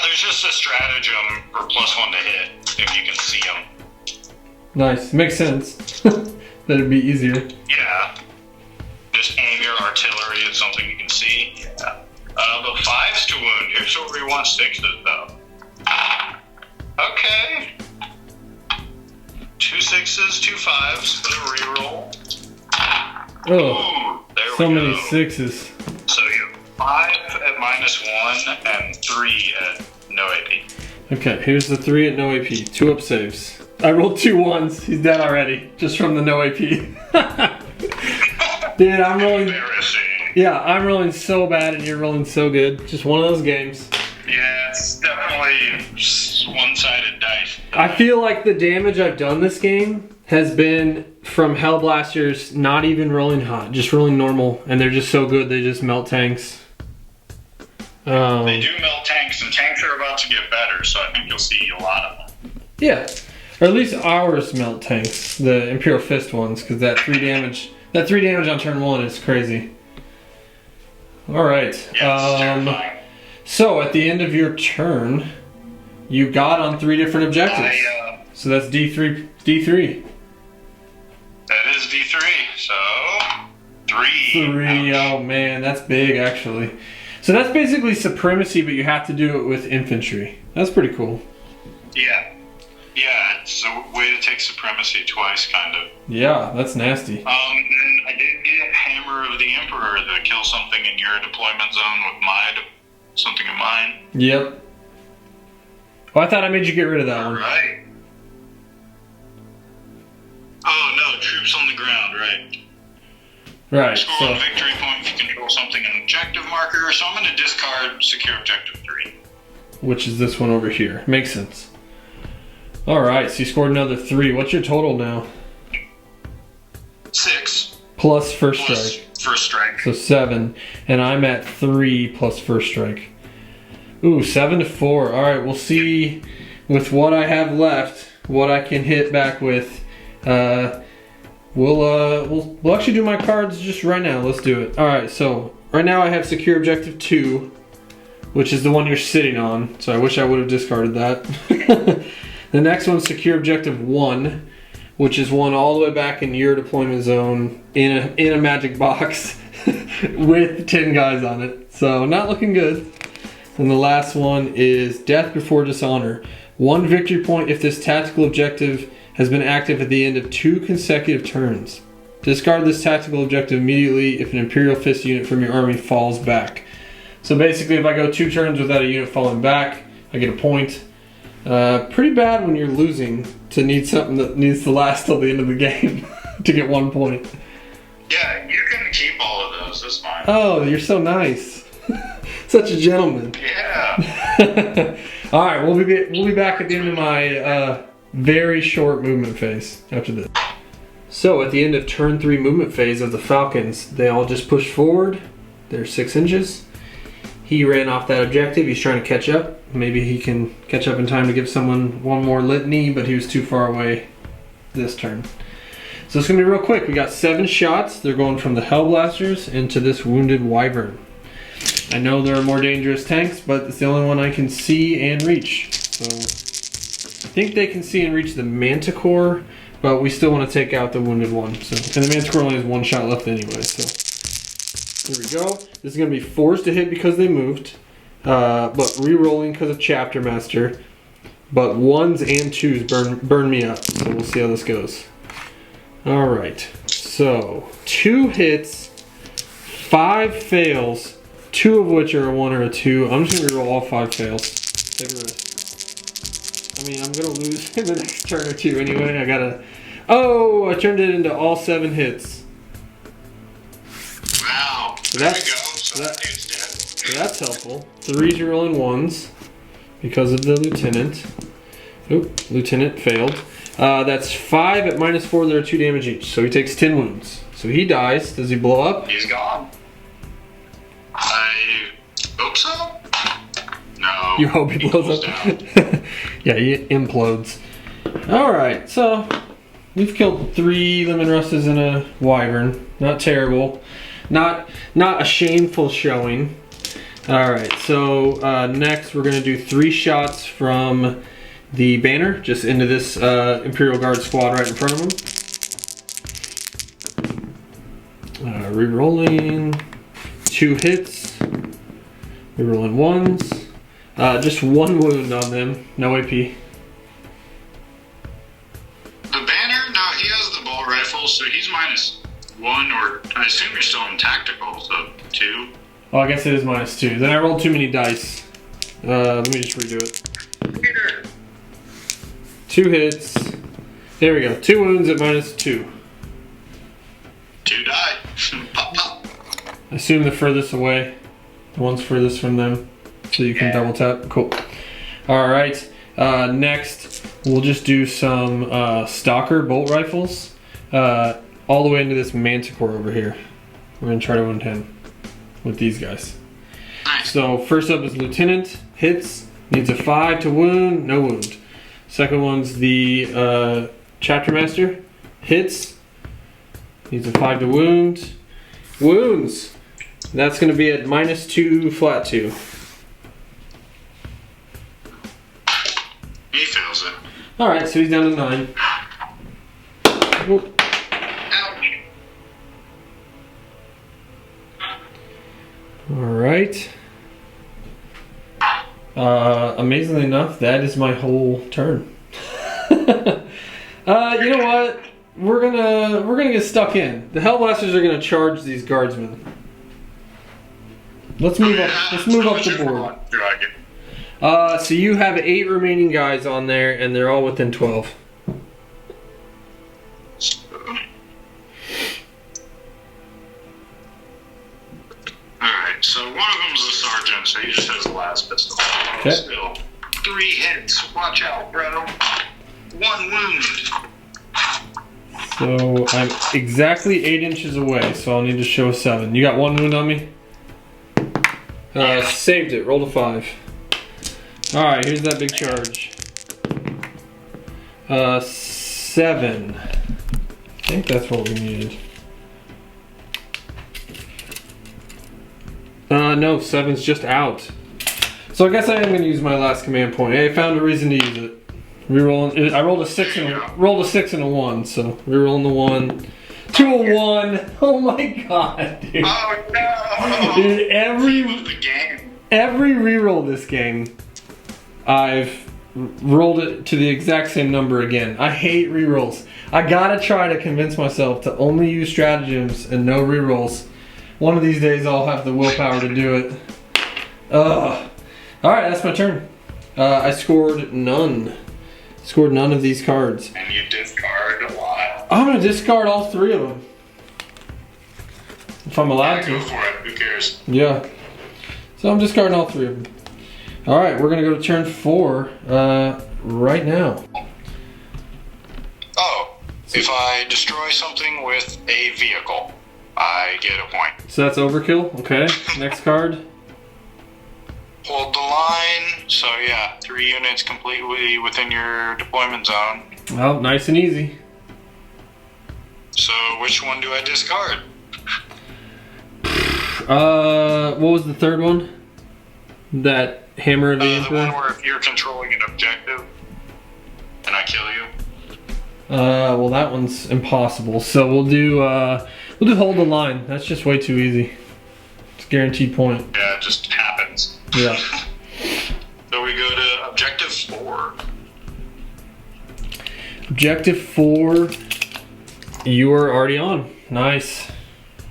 there's just a stratagem for +1 to hit if you can see them. Nice. Makes sense. That'd be easier. Yeah. Just aim your artillery at something you can see. Yeah. But 5's to wound. Here's where we want 6's though. Okay. 2 6's, 2 5's for the reroll. Oh, Ooh, there so we many go. 6's. So you have 5 at -1 and 3 at no AP. Okay, here's the 3 at no AP. 2 up saves. I rolled 2 1s. He's dead already, just from the no AP. Dude, I'm rolling. Embarrassing. Yeah, I'm rolling so bad and you're rolling so good. Just one of those games. Yeah, it's definitely just one-sided dice. I feel like the damage I've done this game has been from Hellblasters not even rolling hot, just rolling normal, and they're just so good they just melt tanks. They do melt tanks, and tanks are about to get better, so I think you'll see a lot of them. Yeah, or at least ours melt tanks, the Imperial Fist ones, because that 3 damage on turn 1 is crazy. All right. Yeah, it's terrifying. So at the end of your turn, you got on 3 different objectives. So that's D3. That is D3, so 3. 3. Oh man, that's big actually. So that's basically supremacy, but you have to do it with infantry. That's pretty cool. Yeah. Yeah, it's a way to take supremacy twice, kind of. Yeah, that's nasty. And I did get Hammer of the Emperor to kill something in your deployment zone with something in mine. Yep. Oh, I thought I made you get rid of that one. Right. Oh no, troops on the ground, right. Right, Score so 1 victory point if you control something in objective marker, so I'm going to discard secure objective 3. which is this one over here. Makes sense. Alright, so you scored another 3. What's your total now? 6. Plus first Plus strike. first strike. So 7. And I'm at 3 plus first strike. Ooh, 7 to 4. Alright, we'll see with what I have left, what I can hit back with. We'll actually do my cards just right now. Let's do it. Alright, so right now I have secure objective 2, which is the one you're sitting on. So I wish I would have discarded that. The next one's secure objective 1, which is one all the way back in your deployment zone in a magic box with 10 guys on it. So not looking good. And the last one is death before dishonor. 1 victory point if this tactical objective has been active at the end of 2 consecutive turns. Discard this tactical objective immediately if an Imperial Fist unit from your army falls back. So basically if I go 2 turns without a unit falling back, I get a point. Pretty bad when you're losing to need something that needs to last till the end of the game to get 1 point. Yeah, you can keep all of those. That's fine. Oh, you're so nice. Such a gentleman. Yeah. All right, we'll be back at the end of my very short movement phase after this. So at the end of turn 3 movement phase of the Falcons, they all just pushed forward. They're 6 inches. He ran off that objective. He's trying to catch up. Maybe he can catch up in time to give someone one more litany, but he was too far away this turn. So it's going to be real quick. We got 7 shots. They're going from the Hellblasters into this Wounded Wyvern. I know there are more dangerous tanks, but it's the only one I can see and reach. So I think they can see and reach the Manticore, but we still want to take out the Wounded one. So, and the Manticore only has 1 shot left anyway. So here we go. This is going to be forced to hit because they moved, but re-rolling because of Chapter Master. But 1s and 2s burn me up. So we'll see how this goes. All right. So 2 hits, 5 fails. 2 of which are a 1 or a 2. I'm just gonna reroll all 5 fails. Take a risk. I mean, I'm gonna lose in the next turn or 2 anyway. I gotta. Oh, I turned it into all 7 hits. Wow. So There we that's- go. So that dude's dead. So that's helpful. 3s are rolling 1s because of the lieutenant. Oop, lieutenant failed. That's 5 at -4. There are 2 damage each. So he takes 10 wounds. So he dies. Does he blow up? He's gone. I hope so. No. You hope he blows up. Yeah, he implodes. Alright, so we've killed 3 lemon russes and a wyvern. Not terrible. Not a shameful showing. Alright, so next we're going to do 3 shots from the banner, just into this Imperial Guard squad right in front of them. Re-rolling. 2 hits. Re-rolling 1s. Just 1 wound on them. No AP. The banner? No, he has the bolt rifle, so he's -1, or I assume you're still in tactical, so 2. Oh, I guess it is -2. Then I rolled too many dice. Let me just redo it. 2 hits. There we go. 2 wounds at -2. 2 die. Pop, pop. I assume the furthest away. The one's furthest from them. So you can double tap. Cool. Alright. Next, we'll just do some stalker bolt rifles. All the way into this manticore over here. We're going to try to wound him with these guys. Nice. So first up is Lieutenant. Hits. Needs a 5 to wound. No wound. Second one's the Chapter Master. Hits. Needs a 5 to wound. Wounds. That's going to be at -2, flat 2. He feels it. Alright, so he's down to 9. Whoop. Ouch. Alright. Amazingly enough, that is my whole turn. You know what? We're gonna get stuck in. The Hellblasters are gonna charge these guardsmen. Let's move up. Let's move up the board. Dragon. So you have 8 remaining guys on there, and they're all within 12. Alright, so one of them's the sergeant, so he just has the last pistol. Okay. Still 3 hits. Watch out, bro. 1 wound. So I'm exactly 8 inches away, so I'll need to show a 7. You got 1 wound on me? Saved it. Rolled a 5. Alright, here's that big charge. 7. I think that's what we needed. No, 7's just out. So I guess I am going to use my last command point. Hey, I found a reason to use it. Rerolling. I rolled a 6 and a 1, so rerolling the 1. 2 a 1. Oh my god, dude. Oh no! Dude, Team of the game. every reroll this game, I've rolled it to the exact same number again. I hate rerolls. I gotta try to convince myself to only use stratagems and no rerolls. One of these days I'll have the willpower to do it. Alright, that's my turn. I scored none. Scored none of these cards. And you discard a lot. I'm gonna discard all 3 of them. If I'm allowed Go to. for it. Who cares? Yeah. So I'm discarding all 3 of them. Alright, we're gonna go to turn 4 right now. Oh, if I destroy something with a vehicle, I get a point. So that's overkill. Okay. Next card. Hold the line. So yeah, 3 units completely within your deployment zone. Well, nice and easy. So which one do I discard? What was the third one? That hammer of the The Emperor? one where if you're controlling an objective and I kill you. Well, that one's impossible. So we'll do hold the line. That's just way too easy. It's a guaranteed point. Yeah, it just happens. Yeah. So we go to objective 4. Objective 4. You are already on. Nice.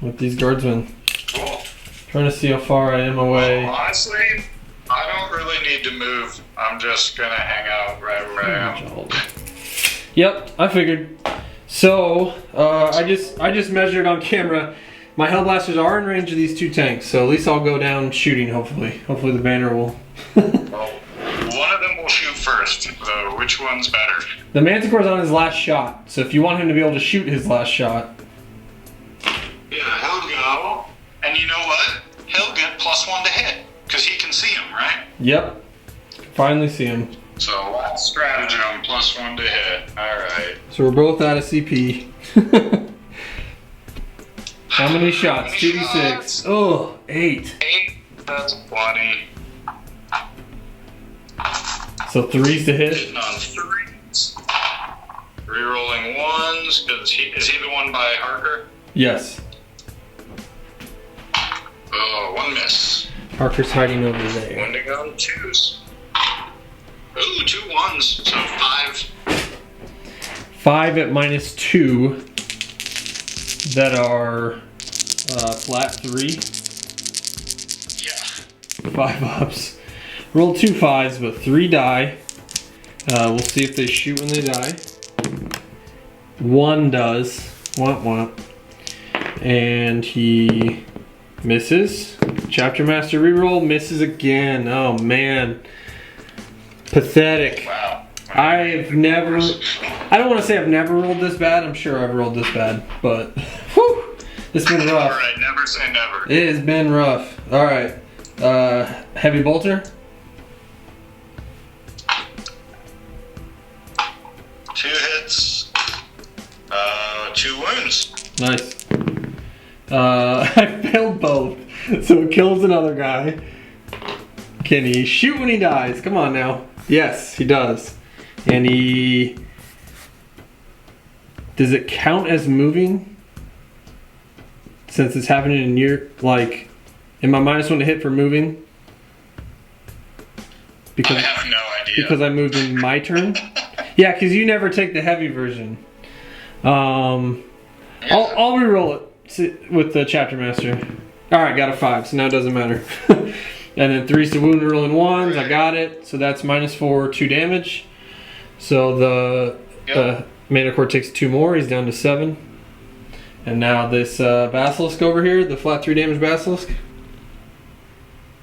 With these guardsmen. Cool. Trying to see how far I am away. Well, honestly, I don't really need to move. I'm just gonna hang out right where I am. Yep, I figured. So, I just measured on camera. My Hellblasters are in range of these 2 tanks, so at least I'll go down shooting, hopefully. Hopefully the banner will. Well, one of them will shoot first, so which one's better? The Manticore's on his last shot, so if you want him to be able to shoot his last shot. Yeah, he'll go. And you know what? He'll get +1 to hit, because he can see him, right? Yep. Finally see him. So last stratagem, +1 to hit. Alright. So we're both out of CP. How many shots? 2d6. Oh, 8. 8. That's 20. So 3s to hit. Hitting on 3s. Rerolling 1s, because is he the one by Harker? Yes. Oh, 1 miss. Harker's hiding over there. 1 to go, 2s. Ooh, 2 1s, so 5. 5 at -2 that are flat 3. Yeah. 5 ups. Roll 2 5s, but 3 die. We'll see if they shoot when they die. 1 does. Womp womp. And he misses. Chapter Master reroll, misses again. Oh man. Pathetic. Wow. I don't want to say I've never rolled this bad. I'm sure I've rolled this bad, but whew, it's been rough. Alright, never say never. It has been rough. Alright. Heavy bolter. 2 hits. 2 wounds. Nice. I failed both, so it kills another guy. Can he shoot when he dies? Come on now. Yes, he does. And he... Does it count as moving? Since it's happening in your... Like, am I -1 to hit for moving? I have no idea. Because I moved in my turn? Yeah, because you never take the heavy version. I'll reroll it with the Chapter Master. Alright, got a 5, so now it doesn't matter. And then 3's to wound, rolling 1s, I got it. So that's -4, 2 damage. So the Mana Core takes 2 more, he's down to 7. And now this Basilisk over here, the flat 3 damage Basilisk.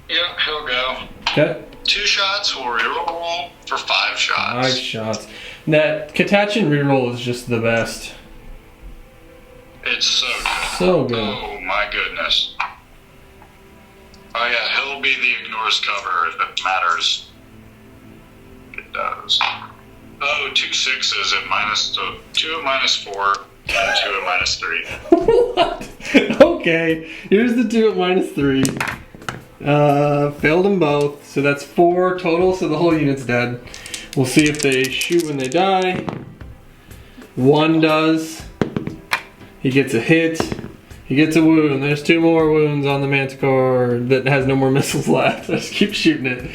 Yep, he'll go. Okay. 2 shots, we'll reroll for 5 shots. 5 shots. That Katachin reroll is just the best. It's so good. So good. Oh my goodness. Oh yeah, he'll be the ignores cover if it matters. It does. Oh, 2 6s at -2 at -4 and 2 at -3. What? Okay, here's the 2 at -3. Failed them both, so that's 4 total, so the whole unit's dead. We'll see if they shoot when they die. 1 does. He gets a hit. He gets a wound. There's 2 more wounds on the Manticore that has no more missiles left. I just keep shooting it.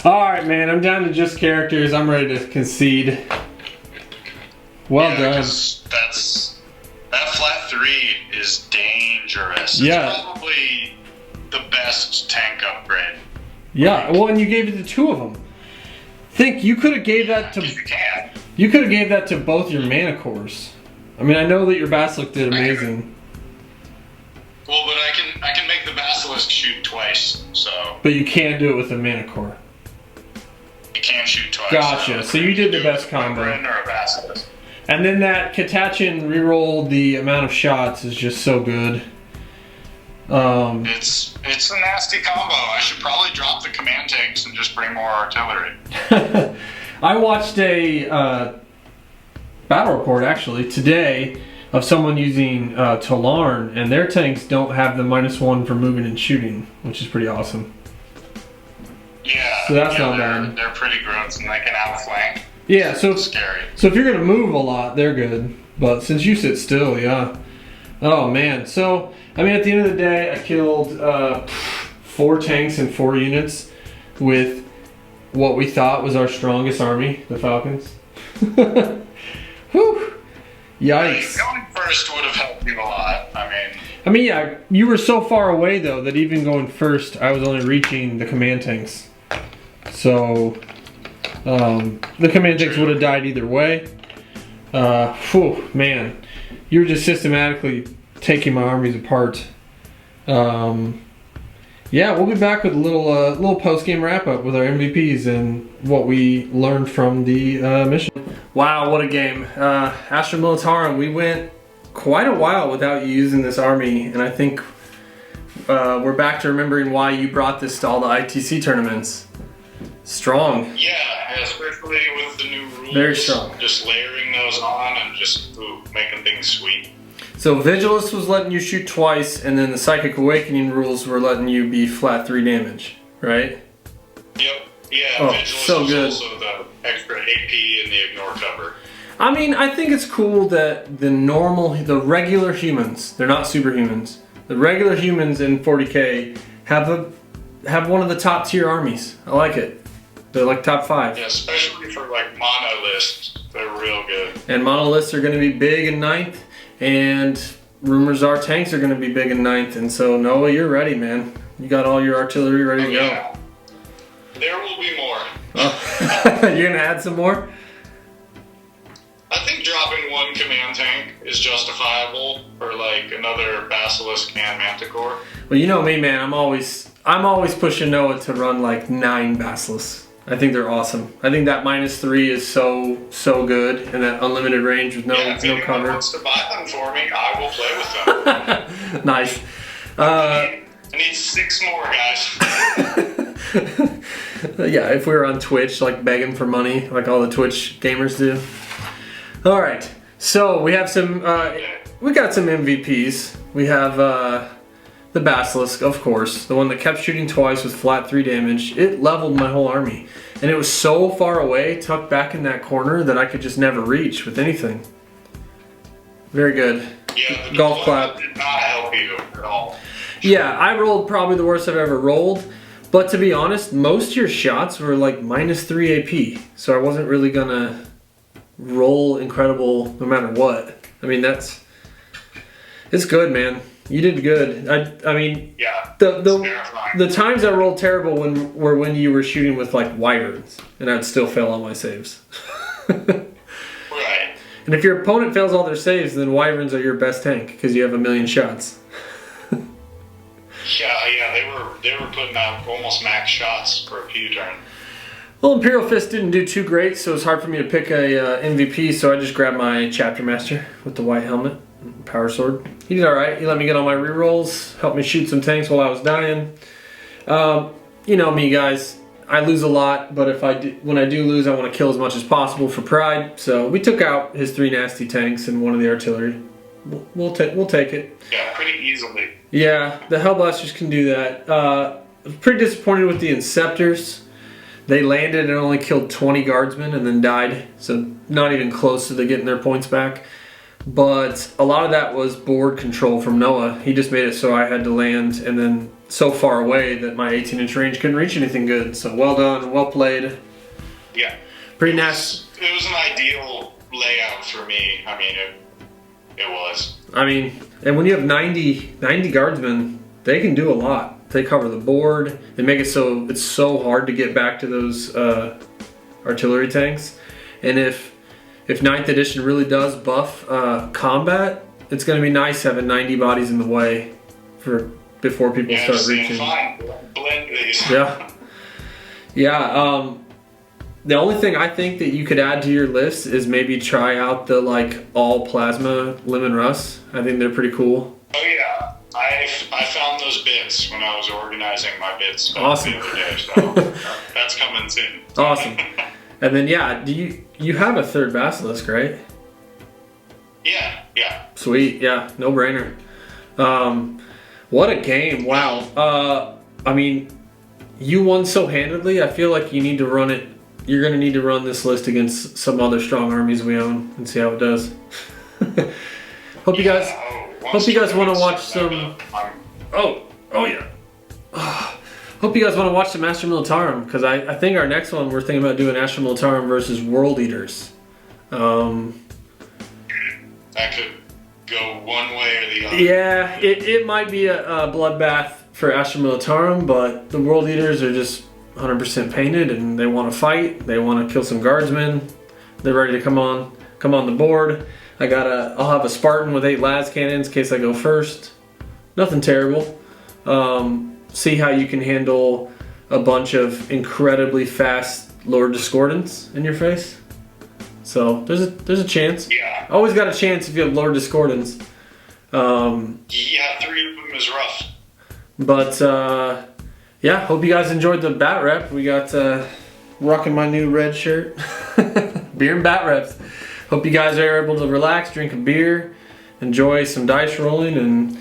Alright, man, I'm down to just characters. I'm ready to concede. Well done. That flat 3 is dangerous. Yeah. It's probably the best tank upgrade. Yeah, well, and you gave it to 2 of them. Think, you could have gave that to... If you can. You could have gave that to both your Mana Cores. I mean, I know that your Basilisk did amazing. Well, but I can make the Basilisk shoot twice, so... But you can't do it with a Mana Core. You can't shoot twice. Gotcha, so you did the best combo. Or a Basilisk. And then that Katachin reroll the amount of shots is just so good. It's a nasty combo. I should probably drop the command tanks and just bring more artillery. I watched a battle report actually today of someone using Tolarn, and their tanks don't have the -1 for moving and shooting, which is pretty awesome. Yeah, so that's not bad. They're pretty gross and they can outflank. Yeah, so it's scary. So if you're gonna move a lot, they're good. But since you sit still, yeah. Oh man. So I mean, at the end of the day, I killed 4 tanks and 4 units with what we thought was our strongest army, the Falcons. Whew. Yikes. Going first would have helped you a lot. I mean, yeah, you were so far away though that even going first, I was only reaching the command tanks. So the command tanks would have died either way. Whew, man, you were just systematically taking my armies apart. Yeah, we'll be back with a little post-game wrap-up with our MVPs and what we learned from the mission. Wow, what a game. Astra Militarum, we went quite a while without you using this army, and I think we're back to remembering why you brought this to all the ITC tournaments. Strong. Yeah, especially with the new rules. Very strong. Just layering those on and just making things sweet. So Vigilus was letting you shoot twice, and then the Psychic Awakening rules were letting you be flat 3 damage, right? Yep. Yeah, Oh, Vigilus so was good. also the extra AP and the ignore cover. I mean, I think it's cool that the regular humans, they're not superhumans, the regular humans in 40k have one of the top tier armies. I like it. They're like top 5. Yeah, especially for like mono lists, they're real good. And monoliths are going to be big in 9th, and rumors are tanks are going to be big in 9th, and so Noah, you're ready, man. You got all your artillery ready to go. Yeah. There will be more. Oh. You're going to add some more? I think dropping one command tank is justifiable for like another Basilisk and Manticore. Well, you know me, man. I'm always pushing Noah to run like 9 Basilisks. I think they're awesome. I think that -3 is so good, and that unlimited range with no If anyone cover. wants to buy them for me, I will play with them. Nice. I need 6 more, guys. Yeah, if we were on Twitch, like begging for money, like all the Twitch gamers do. All right, so we have some. We got some MVPs. We have the Basilisk, of course, the one that kept shooting twice with flat 3 damage. It leveled my whole army, and it was so far away, tucked back in that corner, that I could just never reach with anything. Very good. Yeah, the Golf clap. did not help you at all. Yeah, I rolled probably the worst I've ever rolled. But to be honest, most of your shots were like -3 AP. So I wasn't really gonna roll incredible no matter what. I mean, it's good, man. You did good. I mean, Yeah, the times I rolled terrible were when you were shooting with like wyverns, and I'd still fail all my saves. right. And if your opponent fails all their saves, then wyverns are your best tank because you have 1,000,000 shots. Yeah, they were putting out almost max shots for a few turns. Well, Imperial Fists didn't do too great, so it's hard for me to pick a MVP, so I just grabbed my Chapter Master with the white helmet and power sword. He did alright. He let me get all my rerolls, helped me shoot some tanks while I was dying. You know me, guys. I lose a lot, but when I do lose, I want to kill as much as possible for pride. So we took out his 3 nasty tanks and one of the artillery. We'll take it. Yeah, pretty easily. Yeah, the Hellblasters can do that. I was pretty disappointed with the Inceptors. They landed and only killed 20 guardsmen and then died, so not even close to getting their points back. But a lot of that was board control from Noah. He just made it so I had to land and then so far away that my 18-inch range couldn't reach anything good. So well done, well played. Yeah. Pretty nasty. It was an ideal layout for me. I mean, it was. I mean, and when you have 90 guardsmen, they can do a lot. They cover the board. They make it so it's so hard to get back to those artillery tanks. And if 9th edition really does buff combat, it's going to be nice having 90 bodies in the way before people start reaching. Fine. Blend these. Yeah. Yeah. The only thing I think that you could add to your list is maybe try out the like all plasma Lemon Russ. I think they're pretty cool. Oh yeah, I found those bits when I was organizing my bits Awesome. the other day, so that's coming soon. Awesome. And then yeah, you have a 3rd Basilisk, right? Yeah. Sweet. Yeah, no brainer. What a game! Wow. I mean, you won so handedly. I feel like you need to run it. You're going to need to run this list against some other strong armies we own and see how it does. Hope you guys want to watch some. Oh yeah. Hope you guys want to watch some Astra Militarum, because I think our next one we're thinking about doing Astra Militarum versus World Eaters. That could go one way or the other. Yeah, it might be a bloodbath for Astra Militarum, but the World Eaters are just 100% painted and they want to fight. They want to kill some guardsmen. They're ready to come on the board. I'll have a Spartan with 8 las cannons in case I go first. Nothing terrible. See how you can handle a bunch of incredibly fast Lord Discordants in your face. So there's a chance. Yeah. Always got a chance if you have Lord Discordants. Yeah, 3 of them is rough. But yeah, hope you guys enjoyed the bat rep. We got rocking my new red shirt. Beer and bat reps. Hope you guys are able to relax, drink a beer, enjoy some dice rolling, and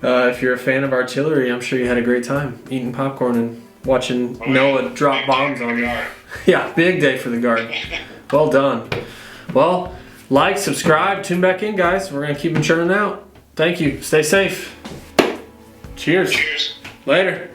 if you're a fan of artillery, I'm sure you had a great time eating popcorn and watching Noah drop bombs on you. Yeah, big day for the guard. Well done. Well, like, subscribe, tune back in, guys. We're going to keep them churning out. Thank you. Stay safe. Cheers. Cheers. Later.